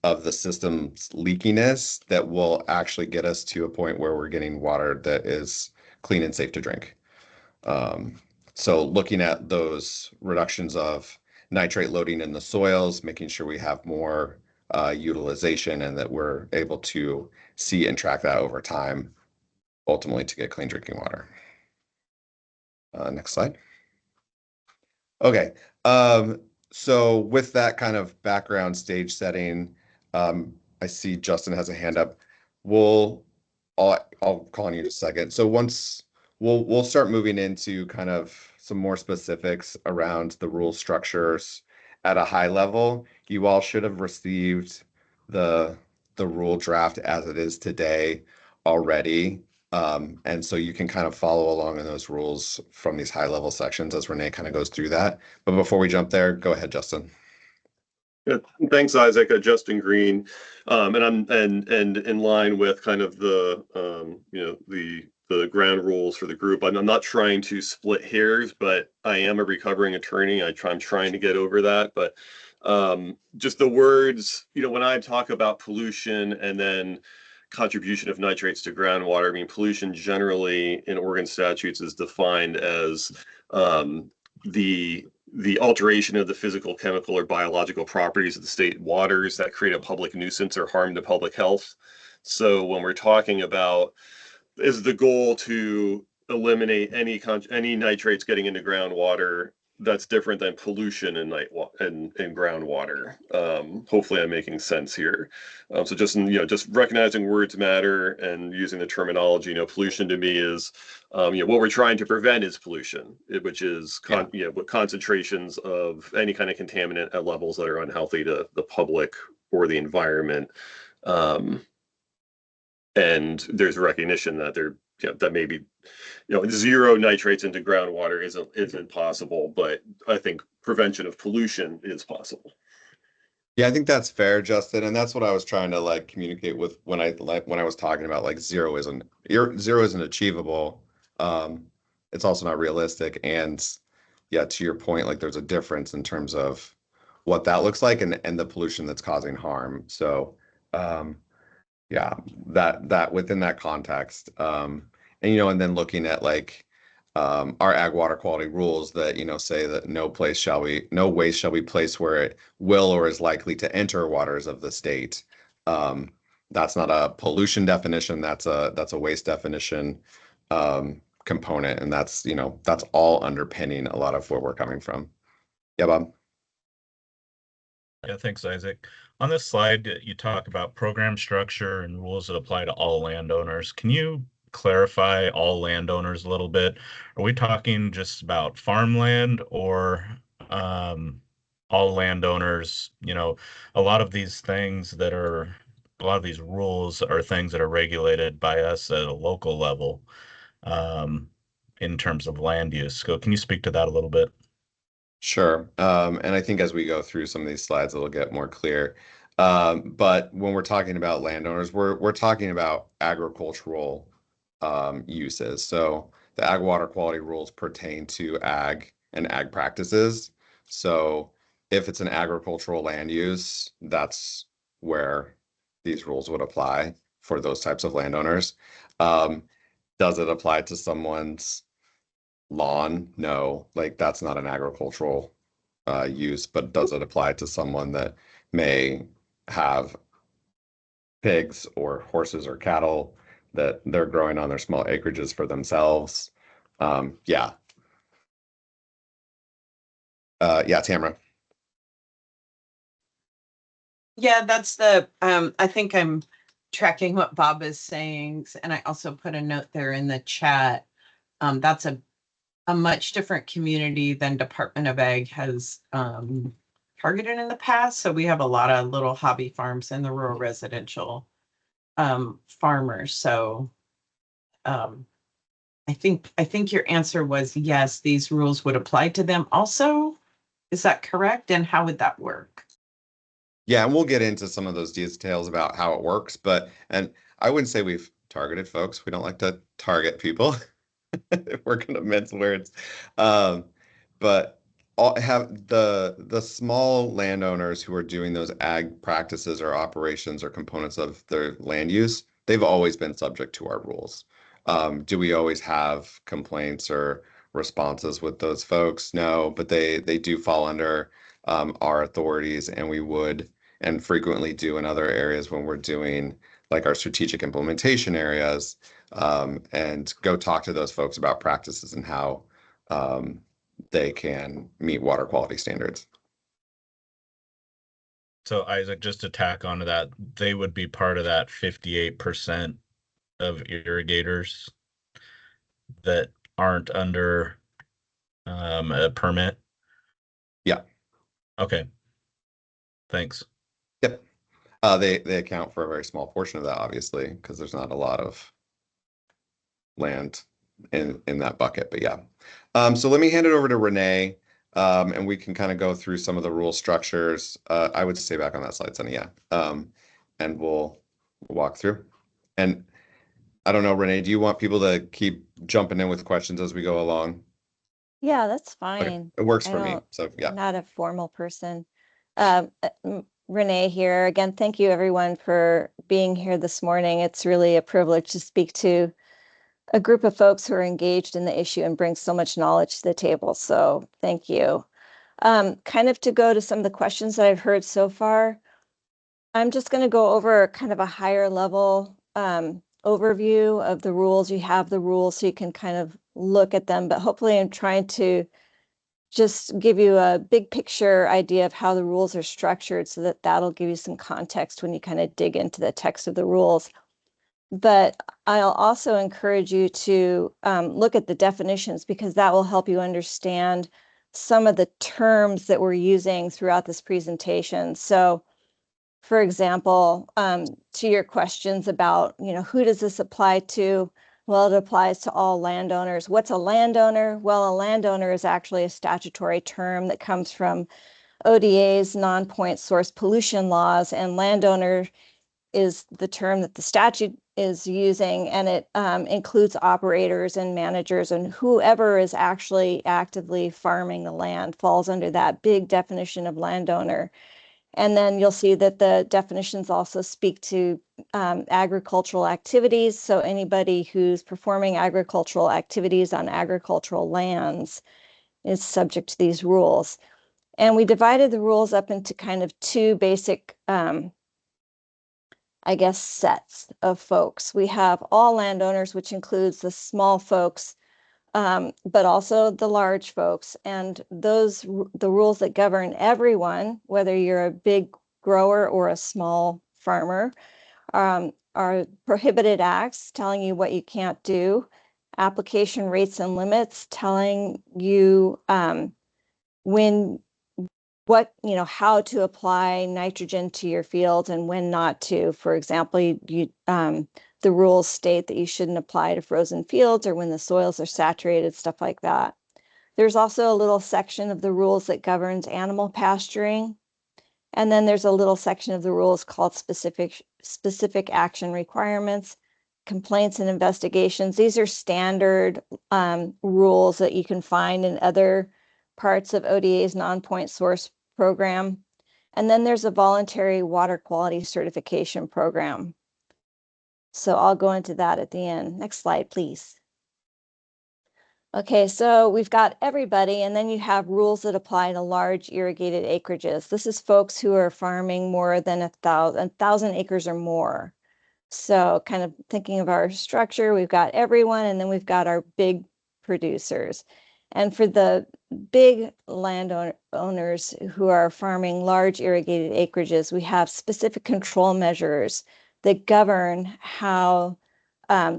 the system's leakiness that will actually get us to a point where we're getting water that is clean and safe to drink? So looking at those reductions of nitrate loading in the soils, making sure we have more utilization and that we're able to see and track that over time, ultimately to get clean drinking water. Next slide. Okay. So with that kind of background stage setting, I see Justin has a hand up. I'll call on you in a second. So once we'll start moving into kind of some more specifics around the rule structures at a high level. You all should have received the rule draft as it is today already. And so you can kind of follow along in those rules from these high level sections as Renee kind of goes through that. But before we jump there, go ahead, Justin. Yeah, thanks, Isaac. Justin Green, and I'm in line with kind of the the ground rules for the group. I'm not trying to split hairs, but I am a recovering attorney. I'm trying to get over that. But just the words, when I talk about pollution and then contribution of nitrates to groundwater, I mean, pollution generally in Oregon statutes is defined as the alteration of the physical, chemical, or biological properties of the state waters that create a public nuisance or harm to public health. So when we're talking about, is the goal to eliminate any nitrates getting into groundwater, that's different than pollution in groundwater. Hopefully I'm making sense here. So just recognizing words matter and using the terminology. Pollution to me is what we're trying to prevent is pollution, which is what concentrations of any kind of contaminant at levels that are unhealthy to the public or the environment. And there's recognition that that maybe, zero nitrates into groundwater isn't possible, but I think prevention of pollution is possible. Yeah, I think that's fair, Justin, and that's what I was trying to like communicate with when I was talking about like zero isn't achievable. It's also not realistic, and yeah, to your point, like there's a difference in terms of what that looks like and the pollution that's causing harm. So, yeah, that within that context, and then looking at like our ag water quality rules that say that no waste shall be placed where it will or is likely to enter waters of the state. That's not a pollution definition, that's a waste definition component, and that's all underpinning a lot of where we're coming from. Yeah, Bob. Yeah, thanks, Isaac. On this slide, you talk about program structure and rules that apply to all landowners. Can you clarify all landowners a little bit? Are we talking just about farmland or all landowners? A lot of these rules are things that are regulated by us at a local level in terms of land use. So can you speak to that a little bit? Sure. And I think as we go through some of these slides, it'll get more clear. But when we're talking about landowners, we're talking about agricultural uses. So the ag water quality rules pertain to ag and ag practices. So if it's an agricultural land use, that's where these rules would apply for those types of landowners. Does it apply to someone's lawn? No, like that's not an agricultural use, but does it apply to someone that may have pigs or horses or cattle that they're growing on their small acreages for themselves? Yeah. Yeah, Tamara. Yeah, that's I think I'm tracking what Bob is saying, and I also put a note there in the chat. That's a much different community than Department of Ag has targeted in the past. So we have a lot of little hobby farms and the rural residential farmers. So I think your answer was yes, these rules would apply to them also. Is that correct? And how would that work? Yeah, and we'll get into some of those details about how it works, and I wouldn't say we've targeted folks. We don't like to target people. We're gonna mince words. But have the small landowners who are doing those ag practices or operations or components of their land use, they've always been subject to our rules. Do we always have complaints or responses with those folks? No, but they do fall under our authorities, and we would and frequently do in other areas when we're doing like our strategic implementation areas, and go talk to those folks about practices and how they can meet water quality standards. So Isaac, just to tack onto that, they would be part of that 58% of irrigators that aren't under a permit. Yeah. Okay. Thanks. Yep. They account for a very small portion of that, obviously, because there's not a lot of land in that bucket. But yeah. So let me hand it over to Renee, and we can kind of go through some of the rule structures. I would stay back on that slide, Sunny. Yeah. And we'll walk through. And I don't know, Renee, do you want people to keep jumping in with questions as we go along? Yeah, that's Okay. fine. It works for me. So yeah. I'm not a formal person. Renee here. Again, thank you everyone for being here this morning. It's really a privilege to speak to a group of folks who are engaged in the issue and bring so much knowledge to the table. So thank you. Kind of to go to some of the questions that I've heard so far, I'm just going to go over kind of a higher level overview of the rules. You have the rules so you can kind of look at them, but hopefully I'm trying to just give you a big picture idea of how the rules are structured so that that'll give you some context when you kind of dig into the text of the rules. But I'll also encourage you to look at the definitions, because that will help you understand some of the terms that we're using throughout this presentation. So for example, to your questions about, who does this apply to? Well, it applies to all landowners. What's a landowner? Well, a landowner is actually a statutory term that comes from ODA's non-point source pollution laws, and landowner is the term that the statute is using, and it includes operators and managers, and whoever is actually actively farming the land falls under that big definition of landowner. And then you'll see that the definitions also speak to agricultural activities. So anybody who's performing agricultural activities on agricultural lands is subject to these rules. And we divided the rules up into kind of two basic, I guess, sets of folks. We have all landowners, which includes the small folks, but also the large folks. And the rules that govern everyone, whether you're a big grower or a small farmer, are prohibited acts telling you what you can't do, application rates and limits telling you how to apply nitrogen to your fields and when not to. For example, the rules state that you shouldn't apply to frozen fields or when the soils are saturated, stuff like that. There's also a little section of the rules that governs animal pasturing. And then there's a little section of the rules called specific action requirements, complaints and investigations. These are standard rules that you can find in other parts of ODA's non-point source program. And then there's a voluntary water quality certification program. So I'll go into that at the end. Next slide, please. Okay, so we've got everybody, and then you have rules that apply to large irrigated acreages. This is folks who are farming more than 1,000 acres or more. So kind of thinking of our structure, we've got everyone, and then we've got our big producers. And for the big landowners who are farming large irrigated acreages, we have specific control measures that govern how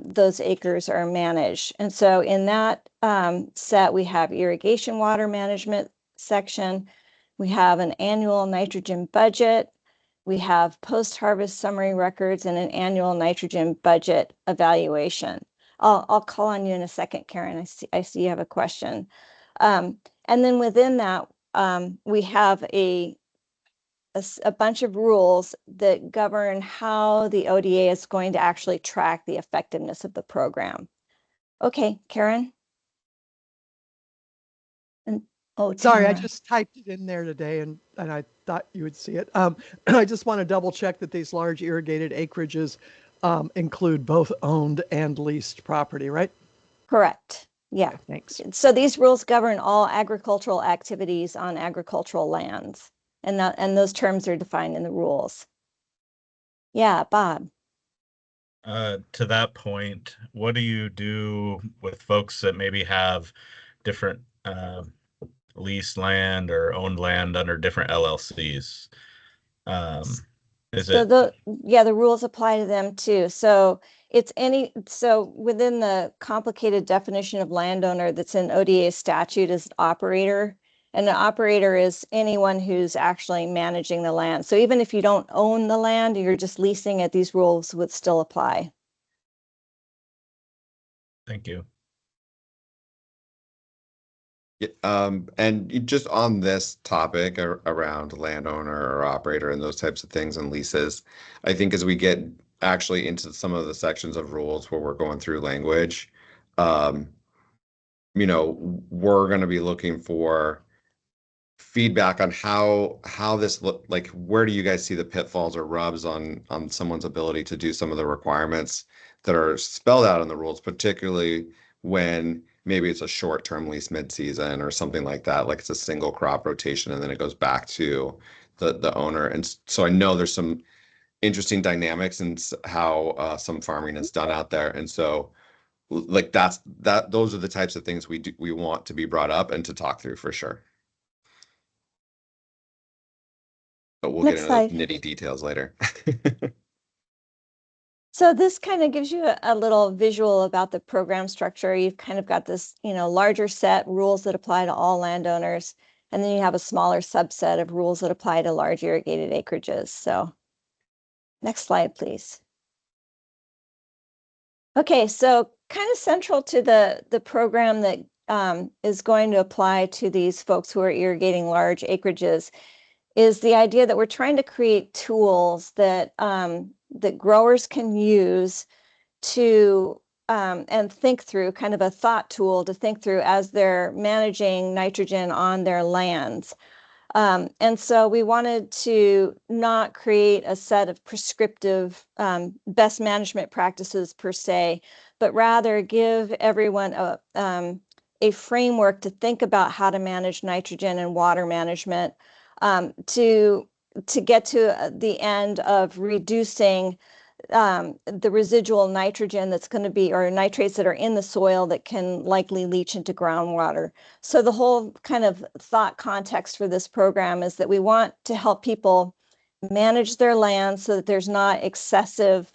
those acres are managed. And so in that set, we have irrigation water management section. We have an annual nitrogen budget. We have post-harvest summary records and an annual nitrogen budget evaluation. I'll call on you in a second, Karen. I see you have a question. And then within that, we have a bunch of rules that govern how the ODA is going to actually track the effectiveness of the program. Okay, Karen. And Sorry, I Tamara. just typed it in there today and I thought you would see it. I just want to double check that these large irrigated acreages include both owned and leased property, right? Correct. Yeah. Okay, thanks. So these rules govern all agricultural activities on agricultural lands, and those terms are defined in the rules. Yeah, Bob. To that point, what do you do with folks that maybe have different leased land or owned land under different LLCs? The rules apply to them too. So within the complicated definition of landowner that's in ODA statute is operator, and an operator is anyone who's actually managing the land. So even if you don't own the land, you're just leasing it, these rules would still apply. Thank you. And just on this topic around landowner or operator and those types of things and leases, I think as we get actually into some of the sections of rules where we're going through language, we're going to be looking for feedback on how this look like. Where do you guys see the pitfalls or rubs on someone's ability to do some of the requirements that are spelled out in the rules, particularly when maybe it's a short-term lease mid-season or something like that, like it's a single crop rotation and then it goes back to the owner. And so I know there's some interesting dynamics in how some farming is done out there. And so like those are the types of things we want to be brought up and to talk through for sure. But we'll get into those nitty details later. So this kind of gives you a little visual about the program structure. You've kind of got this, larger set rules that apply to all landowners, and then you have a smaller subset of rules that apply to large irrigated acreages. So next slide, please. Okay, so kind of central to the program that is going to apply to these folks who are irrigating large acreages is the idea that we're trying to create tools that that growers can use to and think through, kind of a thought tool to think through as they're managing nitrogen on their lands. And so we wanted to not create a set of prescriptive best management practices per se, but rather give everyone a framework to think about how to manage nitrogen and water management to get to the end of reducing the residual nitrogen that's going to be, or nitrates that are in the soil that can likely leach into groundwater. So the whole kind of thought context for this program is that we want to help people manage their land so that there's not excessive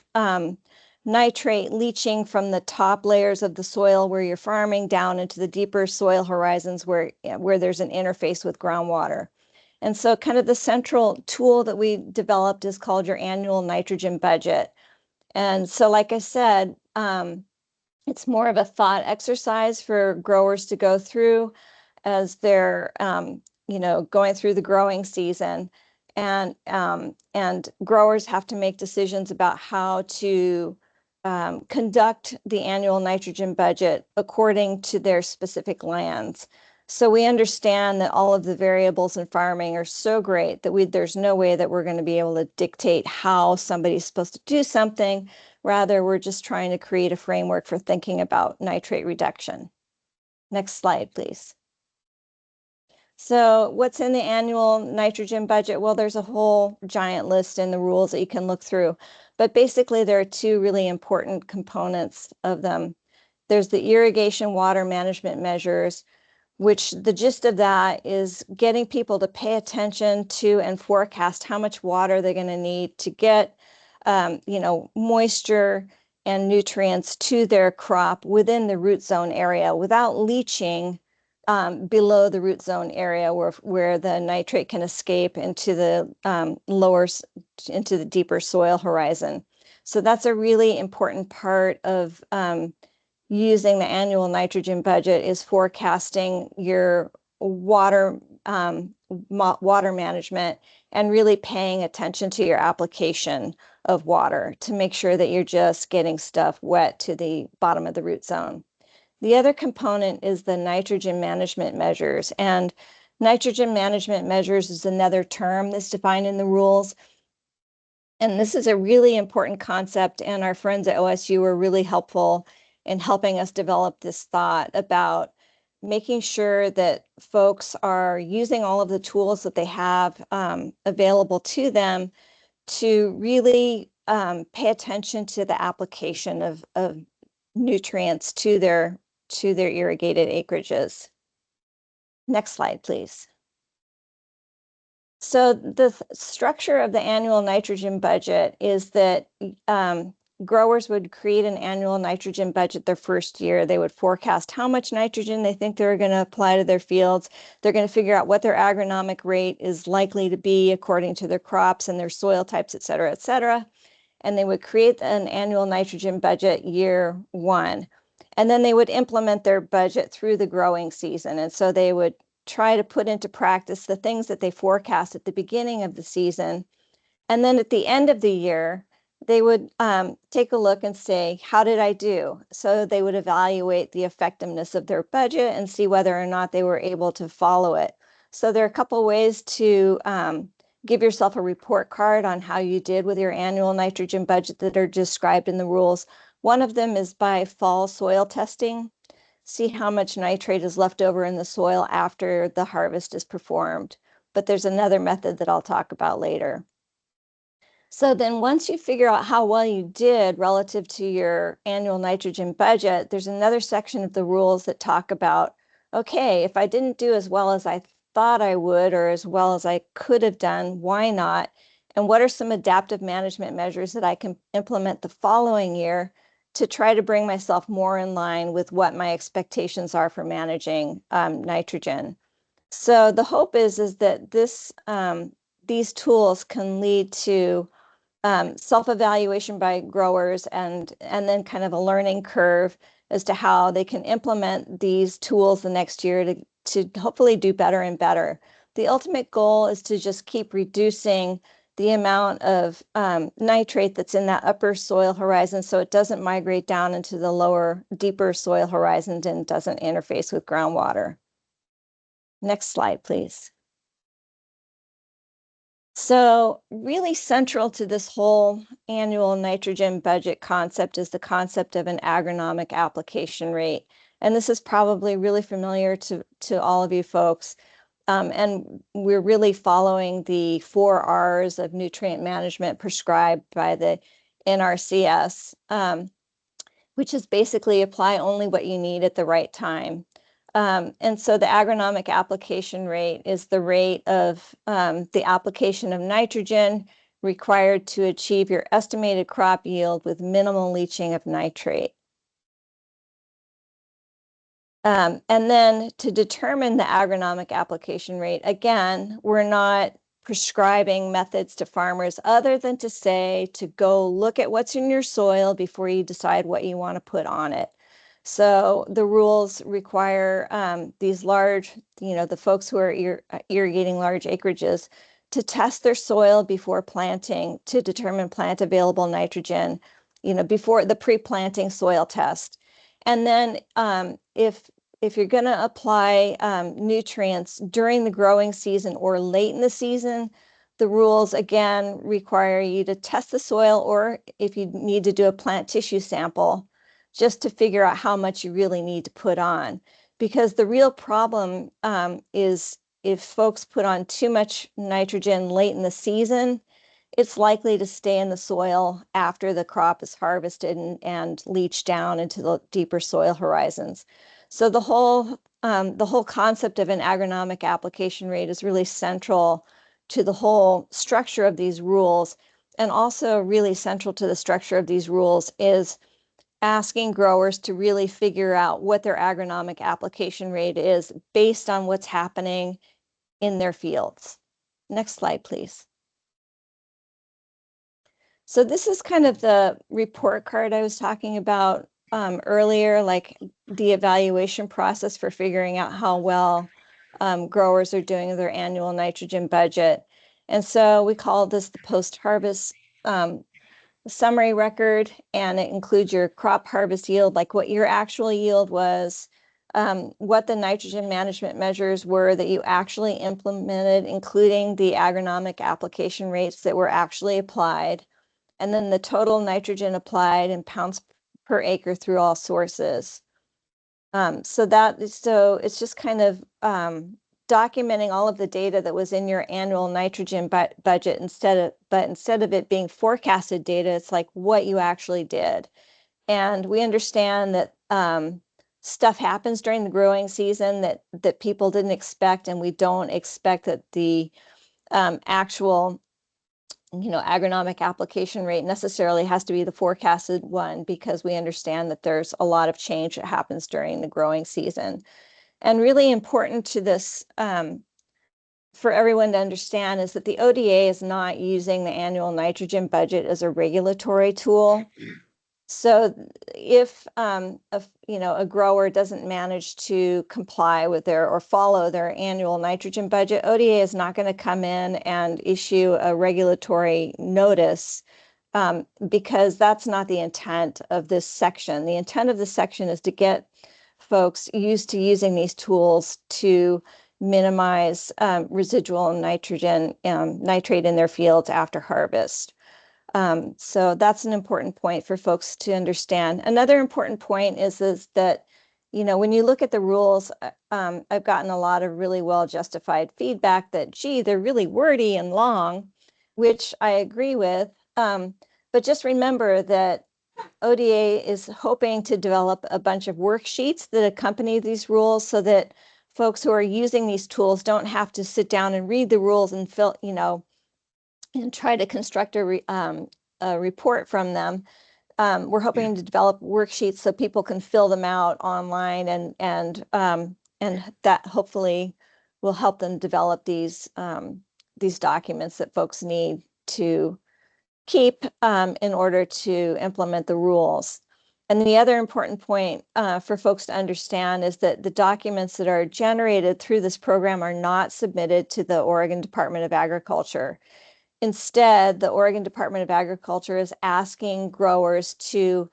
nitrate leaching from the top layers of the soil where you're farming down into the deeper soil horizons where there's an interface with groundwater. And so kind of the central tool that we developed is called your annual nitrogen budget. And so, like I said, it's more of a thought exercise for growers to go through as they're, going through the growing season. And growers have to make decisions about how to conduct the annual nitrogen budget according to their specific lands. So we understand that all of the variables in farming are so great that there's no way that we're going to be able to dictate how somebody's supposed to do something. Rather, we're just trying to create a framework for thinking about nitrate reduction. Next slide, please. So what's in the annual nitrogen budget? Well, there's a whole giant list in the rules that you can look through. But basically, there are two really important components of them. There's the irrigation water management measures, which the gist of that is getting people to pay attention to and forecast how much water they're going to need to get, moisture and nutrients to their crop within the root zone area without leaching below the root zone area where the nitrate can escape into the into the deeper soil horizon. So that's a really important part of using the annual nitrogen budget is forecasting your water management and really paying attention to your application of water to make sure that you're just getting stuff wet to the bottom of the root zone. The other component is the nitrogen management measures, and nitrogen management measures is another term that's defined in the rules. And this is a really important concept, and our friends at OSU were really helpful in helping us develop this thought about making sure that folks are using all of the tools that they have available to them to really pay attention to the application of nutrients to their irrigated acreages. Next slide, please. So the structure of the annual nitrogen budget is that growers would create an annual nitrogen budget their first year. They would forecast how much nitrogen they think they're going to apply to their fields. They're going to figure out what their agronomic rate is likely to be according to their crops and their soil types, et cetera, et cetera. And they would create an annual nitrogen budget year one. And then they would implement their budget through the growing season. And so they would try to put into practice the things that they forecast at the beginning of the season. And then at the end of the year, they would take a look and say, how did I do? So they would evaluate the effectiveness of their budget and see whether or not they were able to follow it. So there are a couple ways to give yourself a report card on how you did with your annual nitrogen budget that are described in the rules. One of them is by fall soil testing. See how much nitrate is left over in the soil after the harvest is performed. But there's another method that I'll talk about later. So then once you figure out how well you did relative to your annual nitrogen budget, there's another section of the rules that talk about, okay, if I didn't do as well as I thought I would or as well as I could have done, why not? And what are some adaptive management measures that I can implement the following year to try to bring myself more in line with what my expectations are for managing nitrogen? So the hope is that these tools can lead to self-evaluation by growers and then kind of a learning curve as to how they can implement these tools the next year to hopefully do better and better. The ultimate goal is to just keep reducing the amount of nitrate that's in that upper soil horizon so it doesn't migrate down into the lower, deeper soil horizon and doesn't interface with groundwater. Next slide, please. So really central to this whole annual nitrogen budget concept is the concept of an agronomic application rate. And this is probably really familiar to all of you folks. And we're really following the 4 R's of nutrient management prescribed by the NRCS, which is basically apply only what you need at the right time. And so the agronomic application rate is the rate of the application of nitrogen required to achieve your estimated crop yield with minimal leaching of nitrate. And then to determine the agronomic application rate, again, we're not prescribing methods to farmers other than to say to go look at what's in your soil before you decide what you want to put on it. So the rules require these large, the folks who are irrigating large acreages to test their soil before planting to determine plant available nitrogen, before the pre-planting soil test. And then if you're going to apply nutrients during the growing season or late in the season, the rules again require you to test the soil, or if you need to do a plant tissue sample, just to figure out how much you really need to put on. Because the real problem is if folks put on too much nitrogen late in the season, it's likely to stay in the soil after the crop is harvested and leach down into the deeper soil horizons. So the whole concept of an agronomic application rate is really central to the whole structure of these rules. And also really central to the structure of these rules is asking growers to really figure out what their agronomic application rate is based on what's happening in their fields. Next slide, please. So this is kind of the report card I was talking about earlier, like the evaluation process for figuring out how well growers are doing their annual nitrogen budget. And so we call this the post-harvest summary record, and it includes your crop harvest yield, like what your actual yield was, what the nitrogen management measures were that you actually implemented, including the agronomic application rates that were actually applied, and then the total nitrogen applied in pounds per acre through all sources. So it's just kind of documenting all of the data that was in your annual nitrogen budget instead of it being forecasted data, it's like what you actually did. And we understand that stuff happens during the growing season that people didn't expect, and we don't expect that the actual agronomic application rate necessarily has to be the forecasted one, because we understand that there's a lot of change that happens during the growing season. And really important to this for everyone to understand is that the ODA is not using the annual nitrogen budget as a regulatory tool. So if a grower doesn't manage to comply with or follow their annual nitrogen budget, ODA is not going to come in and issue a regulatory notice because that's not the intent of this section. The intent of this section is to get folks used to using these tools to minimize residual nitrogen, nitrate in their fields after harvest. So that's an important point for folks to understand. Another important point is that, when you look at the rules, I've gotten a lot of really well justified feedback that, gee, they're really wordy and long, which I agree with. But just remember that ODA is hoping to develop a bunch of worksheets that accompany these rules so that folks who are using these tools don't have to sit down and read the rules and and try to construct a report from them. We're hoping to develop worksheets so people can fill them out online, and that hopefully will help them develop these documents that folks need to keep in order to implement the rules. And the other important point for folks to understand is that the documents that are generated through this program are not submitted to the Oregon Department of Agriculture. Instead, the Oregon Department of Agriculture is asking growers to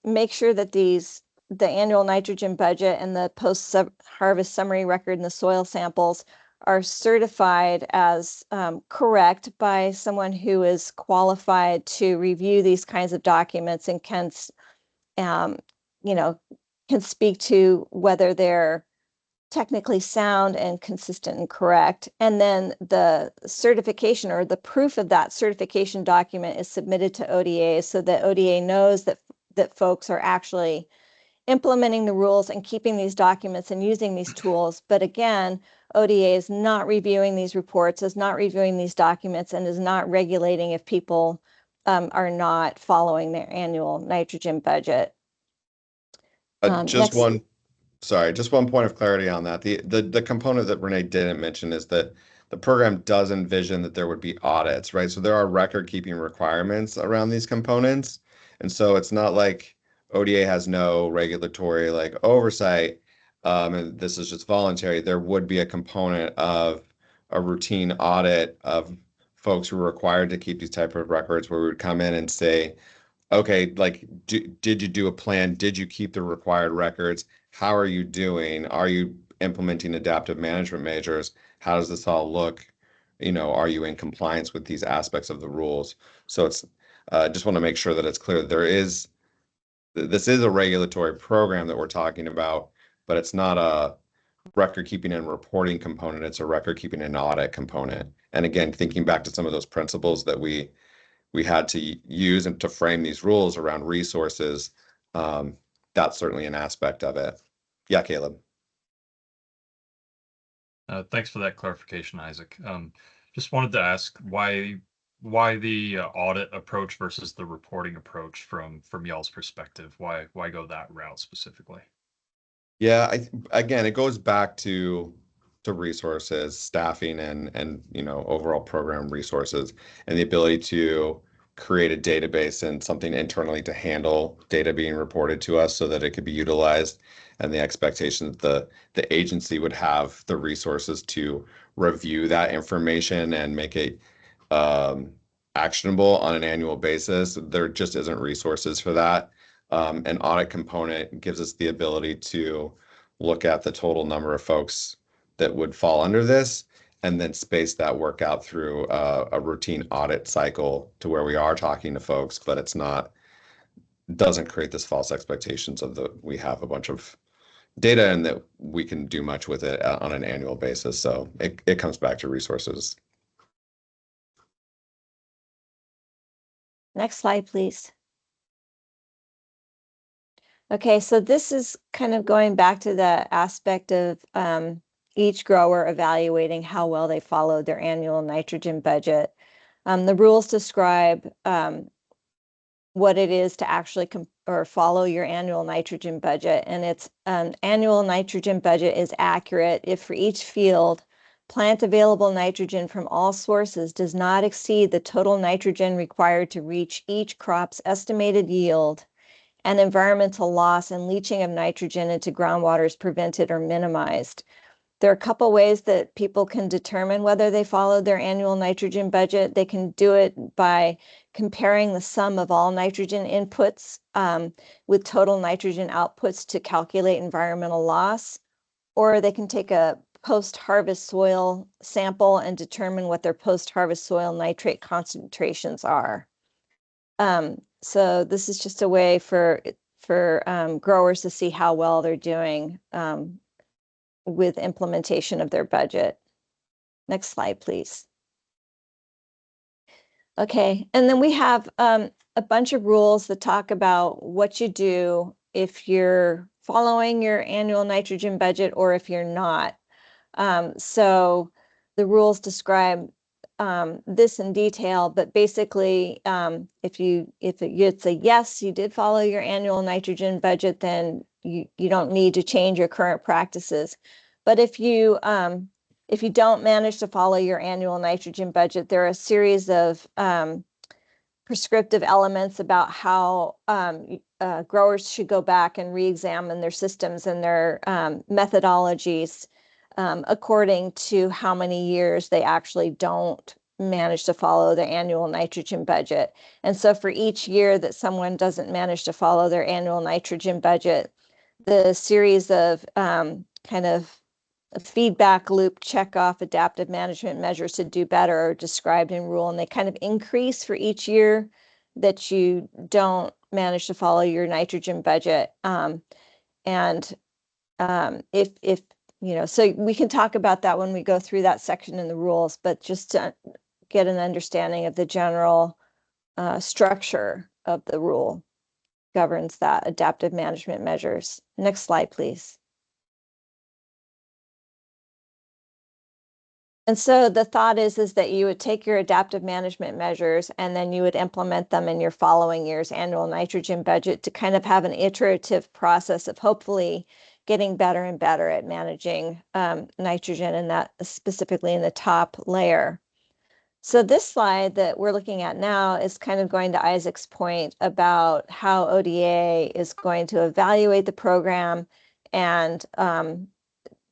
make sure that the annual nitrogen budget and the post-harvest summary record and the soil samples are certified as correct by someone who is qualified to review these kinds of documents and can speak to whether they're technically sound and consistent and correct. And then the certification or the proof of that certification document is submitted to ODA so that ODA knows that folks are actually implementing the rules and keeping these documents and using these tools. But again, ODA is not reviewing these reports, is not reviewing these documents, and is not regulating if people are not following their annual nitrogen budget. Just one point of clarity on that. The component that Renee didn't mention is that the program does envision that there would be audits, right? So there are record keeping requirements around these components. And so it's not like ODA has no regulatory like oversight, and this is just voluntary. There would be a component of a routine audit of folks who are required to keep these type of records where we would come in and say, okay, like, did you do a plan? Did you keep the required records? How are you doing? Are you implementing adaptive management measures? How does this all look? Are you in compliance with these aspects of the rules? So it's just want to make sure that it's clear this is a regulatory program that we're talking about, but it's not a record keeping and reporting component. It's a record keeping and audit component. And again, thinking back to some of those principles that we had to use and to frame these rules around resources, that's certainly an aspect of it. Yeah, Caleb. Thanks for that clarification, Isaac. Just wanted to ask why the audit approach versus the reporting approach from y'all's perspective? Why go that route specifically? Yeah, again, it goes back to resources, staffing, and overall program resources, and the ability to create a database and something internally to handle data being reported to us so that it could be utilized, and the expectation that the agency would have the resources to review that information and make it actionable on an annual basis. There just isn't resources for that. An audit component gives us the ability to look at the total number of folks that would fall under this and then space that work out through a routine audit cycle to where we are talking to folks, but doesn't create this false expectations of we have a bunch of data and that we can do much with it on an annual basis. So it comes back to resources. Next slide, please. Okay, so this is kind of going back to the aspect of each grower evaluating how well they followed their annual nitrogen budget. The rules describe what it is to actually follow your annual nitrogen budget, and its annual nitrogen budget is accurate if for each field, plant available nitrogen from all sources does not exceed the total nitrogen required to reach each crop's estimated yield, and environmental loss and leaching of nitrogen into groundwater is prevented or minimized. There are a couple ways that people can determine whether they followed their annual nitrogen budget. They can do it by comparing the sum of all nitrogen inputs with total nitrogen outputs to calculate environmental loss, or they can take a post-harvest soil sample and determine what their post-harvest soil nitrate concentrations are. So this is just a way for growers to see how well they're doing with implementation of their budget. Next slide, please. Okay, and then we have a bunch of rules that talk about what you do if you're following your annual nitrogen budget or if you're not. So the rules describe this in detail, but basically, if it's a yes, you did follow your annual nitrogen budget, then you don't need to change your current practices. But if you don't manage to follow your annual nitrogen budget, there are a series of prescriptive elements about how growers should go back and re-examine their systems and their methodologies according to how many years they actually don't manage to follow their annual nitrogen budget. And so for each year that someone doesn't manage to follow their annual nitrogen budget, the series of kind of feedback loop check off adaptive management measures to do better are described in rule, and they kind of increase for each year that you don't manage to follow your nitrogen budget. And if you know, so we can talk about that when we go through that section in the rules, but just to get an understanding of the general structure of the rule governs that adaptive management measures. Next slide, please. And so the thought is that you would take your adaptive management measures and then you would implement them in your following year's annual nitrogen budget to kind of have an iterative process of hopefully getting better and better at managing nitrogen, and that specifically in the top layer. So this slide that we're looking at now is kind of going to Isaac's point about how ODA is going to evaluate the program and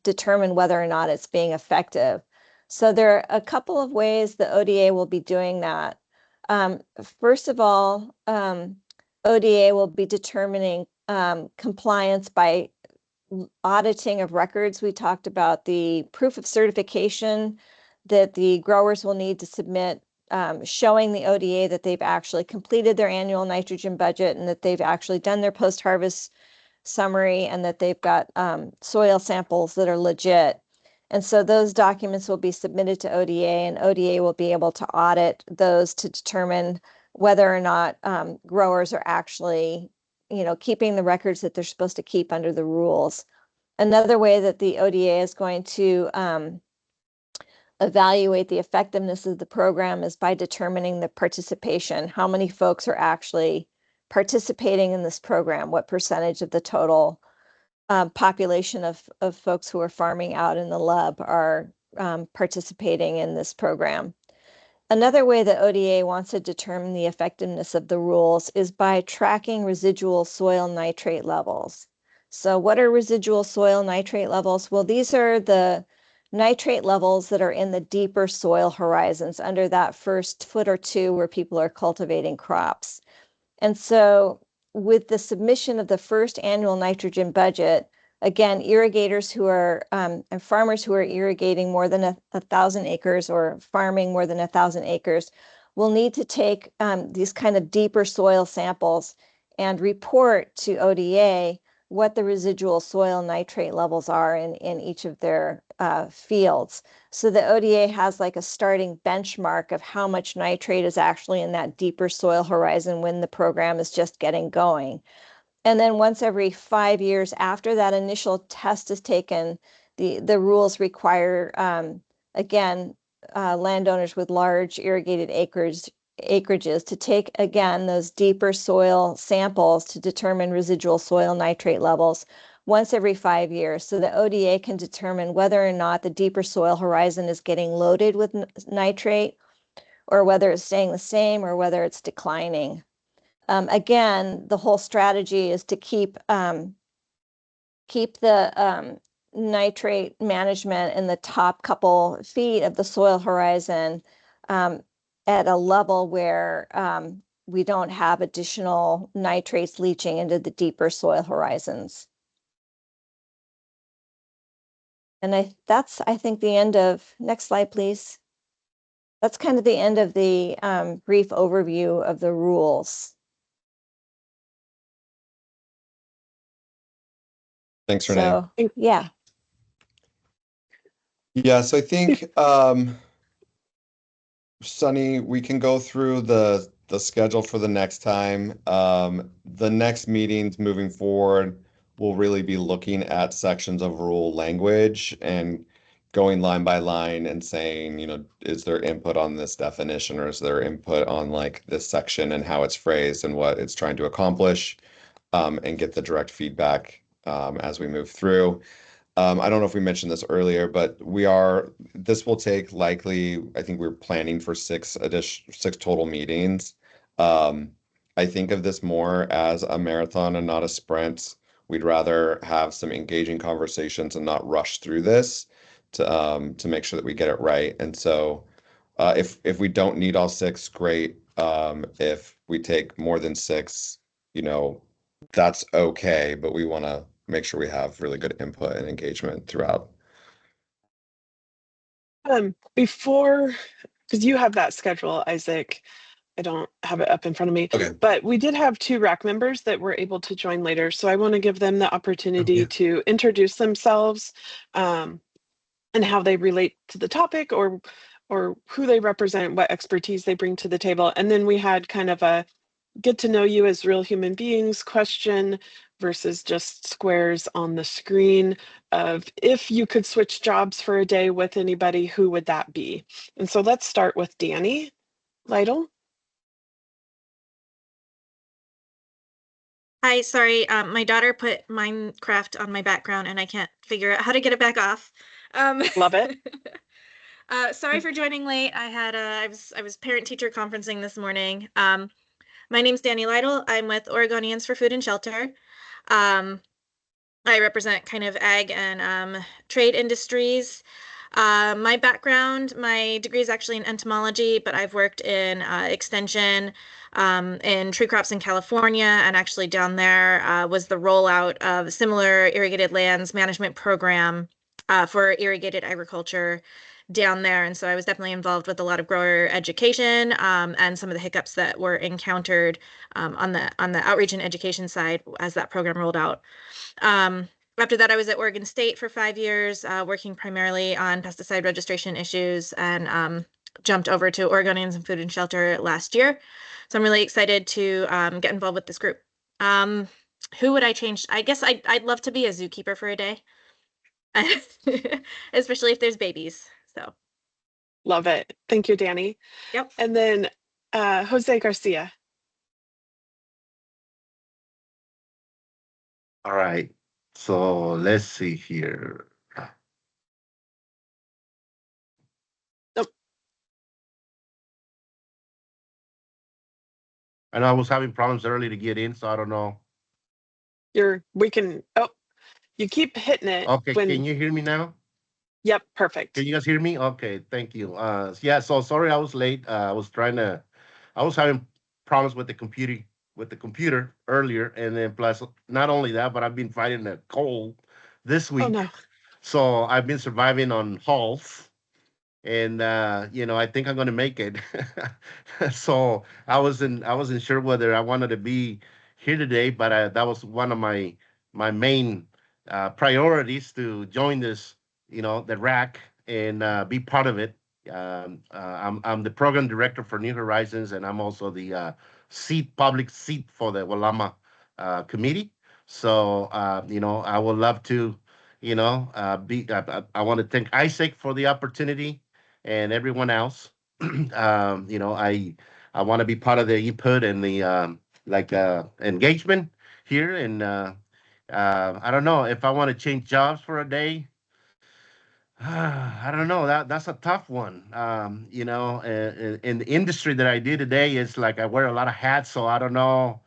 determine whether or not it's being effective. So there are a couple of ways the ODA will be doing that. First of all, ODA will be determining compliance by auditing of records. We talked about the proof of certification that the growers will need to submit showing the ODA that they've actually completed their annual nitrogen budget and that they've actually done their post-harvest summary and that they've got soil samples that are legit. And so those documents will be submitted to ODA, and ODA will be able to audit those to determine whether or not growers are actually, you know, keeping the records that they're supposed to keep under the rules. Another way that the ODA is going to evaluate the effectiveness of the program is by determining the participation. How many folks are actually participating in this program? What percentage of the total population of folks who are farming out in the LUB are participating in this program? Another way that ODA wants to determine the effectiveness of the rules is by tracking residual soil nitrate levels. So what are residual soil nitrate levels? Well, these are the nitrate levels that are in the deeper soil horizons under that first foot or two where people are cultivating crops. And so with the submission of the first annual nitrogen budget, again, irrigators who are, and farmers who are irrigating more than 1,000 acres or farming more than 1,000 acres will need to take these kind of deeper soil samples and report to ODA what the residual soil nitrate levels are in each of their fields. So the ODA has like a starting benchmark of how much nitrate is actually in that deeper soil horizon when the program is just getting going. And then once every 5 years after that initial test is taken, the rules require, again, landowners with large irrigated acreages to take, again, those deeper soil samples to determine residual soil nitrate levels once every 5 years. So the ODA can determine whether or not the deeper soil horizon is getting loaded with nitrate, or whether it's staying the same, or whether it's declining. Again, the whole strategy is to keep the nitrate management in the top couple feet of the soil horizon at a level where we don't have additional nitrates leaching into the deeper soil horizons. And that's, I think, the end of, next slide, please. That's kind of the end of the brief overview of the rules. Thanks, Renee. So, yeah. Yeah, so I think, Sunny, we can go through the schedule for the next time. The next meetings moving forward, we'll really be looking at sections of rule language and going line by line and saying, you know, is there input on this definition, or is there input on like this section and how it's phrased and what it's trying to accomplish, and get the direct feedback as we move through. I don't know if we mentioned this earlier, but this will take likely, I think we're planning for 6 total meetings. I think of this more as a marathon and not a sprint. We'd rather have some engaging conversations and not rush through this to make sure that we get it right. And so if we don't need all six, great. If we take more than six, you know, that's okay, but we want to make sure we have really good input and engagement throughout. Before, because you have that schedule, Isaac, I don't have it up in front of me, Okay. but we did have 2 RAC members that were able to join later. So I want to give them the opportunity to introduce themselves and how they relate to the topic or who they represent, what expertise they bring to the table. And then we had kind of a get to know you as real human beings question versus just squares on the screen of if you could switch jobs for a day with anybody, who would that be? And so let's start with Danny Lytle. Hi, sorry, my daughter put Minecraft on my background and I can't figure out how to get it back off. Love it. Sorry for joining late. I was parent-teacher conferencing this morning. My name's Danny Lytle. I'm with Oregonians for Food and Shelter. I represent kind of ag and trade industries. My background, my degree is actually in entomology, but I've worked in extension in tree crops in California, and actually down there was the rollout of a similar irrigated lands management program for irrigated agriculture down there. And so I was definitely involved with a lot of grower education and some of the hiccups that were encountered on the outreach and education side as that program rolled out. After that, I was at Oregon State for 5 years, working primarily on pesticide registration issues, and jumped over to Oregonians and Food and Shelter last year. So I'm really excited to get involved with this group. Who would I change? I guess I'd love to be a zookeeper for a day, especially if there's babies. So Love it. Thank you, Danny. Yep. And then Jose Garcia. All right. So let's see here. Nope. I know I was having problems early to get in, so I don't know. You keep hitting it. Okay, can you hear me now? Yep, perfect. Can you guys hear me? Okay, thank you. Yeah, so sorry I was late. I was having problems with the computer earlier, and then plus not only that, but I've been fighting a cold this week. Oh no. So I've been surviving on halls, and I think I'm gonna make it. So I wasn't sure whether I wanted to be here today, but that was one of my main priorities to join this, the RAC, and be part of it. I'm the program director for New Horizons, and I'm also the public seat for the WLAMA committee. So I would love to, be. I want to thank Isaac for the opportunity and everyone else. I want to be part of the input and the engagement here, and I don't know if I want to change jobs for a day. I don't know. That's a tough one. In the industry that I do today, it's like I wear a lot of hats, so I don't know.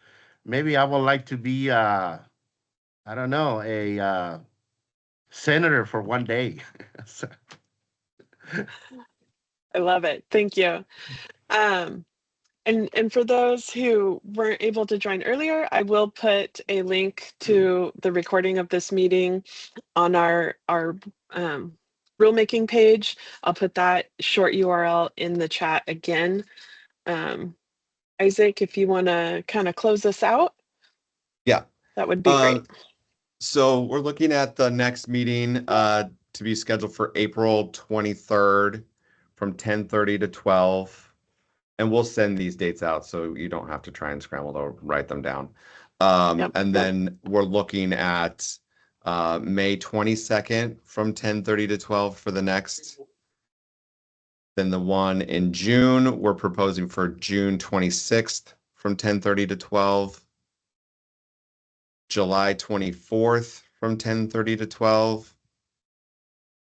Maybe I would like to be, I don't know, a senator for one day. So- I love it. Thank you. And for those who weren't able to join earlier, I will put a link to the recording of this meeting on our rulemaking page. I'll put that short URL in the chat again. Isaac, if you want to kind of close this out, Yeah. that would be great. So we're looking at the next meeting to be scheduled for April 23rd from 10:30 to 12. And we'll send these dates out so you don't have to try and scramble to write them down. Then we're looking at May 22nd from 10:30 to 12 for the next. Then the one in June, we're proposing for June 26th from 10:30 to 12. July 24th from 10:30 to 12.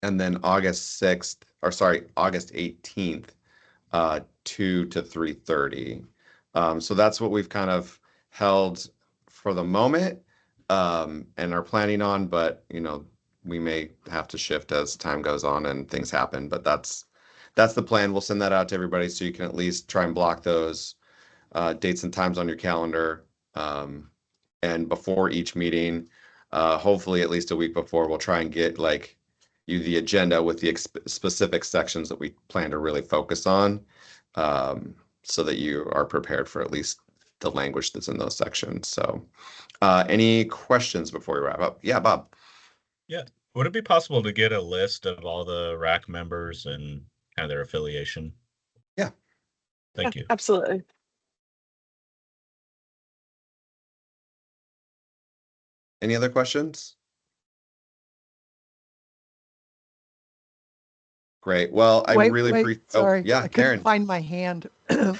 And then August 18th, 2 to 3:30. So that's what we've kind of held for the moment, and are planning on, but we may have to shift as time goes on and things happen, but that's the plan. We'll send that out to everybody so you can at least try and block those dates and times on your calendar. And before each meeting, hopefully at least a week before, we'll try and get you the agenda with the specific sections that we plan to really focus on, so that you are prepared for at least the language that's in those sections. So any questions before we wrap up? Yeah, Bob. Yeah. Would it be possible to get a list of all the RAC members and kind of their affiliation? Yeah. Thank you. Absolutely. Any other questions? Great. Well, I really appreciate. Sorry, Oh, yeah, I Karen. couldn't find my hand, and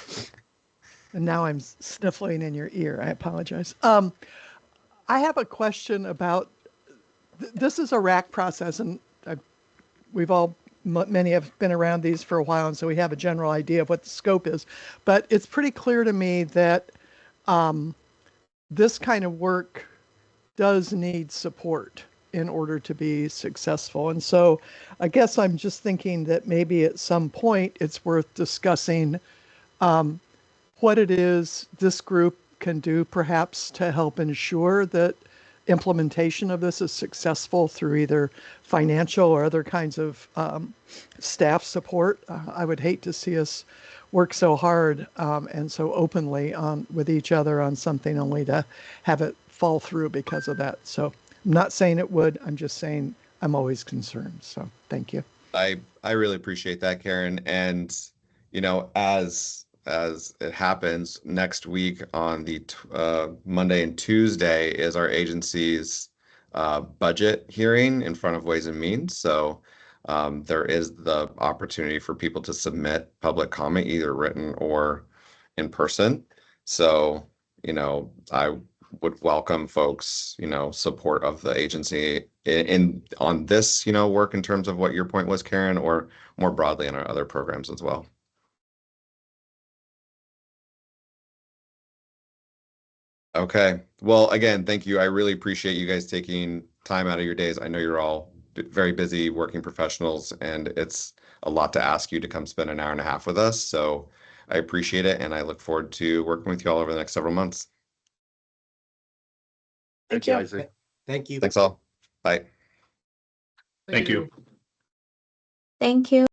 now I'm sniffling in your ear. I apologize. I have a question about. This is a RAC process, and many have been around these for a while, and so we have a general idea of what the scope is. But it's pretty clear to me that this kind of work does need support in order to be successful. And so I guess I'm just thinking that maybe at some point it's worth discussing what it is this group can do perhaps to help ensure that implementation of this is successful through either financial or other kinds of staff support. I would hate to see us work so hard and so openly with each other on something only to have it fall through because of that. So I'm not saying it would, I'm just saying I'm always concerned. So thank you. I really appreciate that, Karen. And as it happens, next week on the Monday and Tuesday is our agency's budget hearing in front of Ways and Means. So there is the opportunity for people to submit public comment, either written or in person. So I would welcome folks support of the agency in on this work in terms of what your point was, Karen, or more broadly in our other programs as well. Okay. Well, again, thank you. I really appreciate you guys taking time out of your days. I know you're all very busy working professionals, and it's a lot to ask you to come spend an hour and a half with us. So I appreciate it, and I look forward to working with you all over the next several months. Thank you. Isaac. Thank you. Thanks all. Bye. Thank you. Thank you.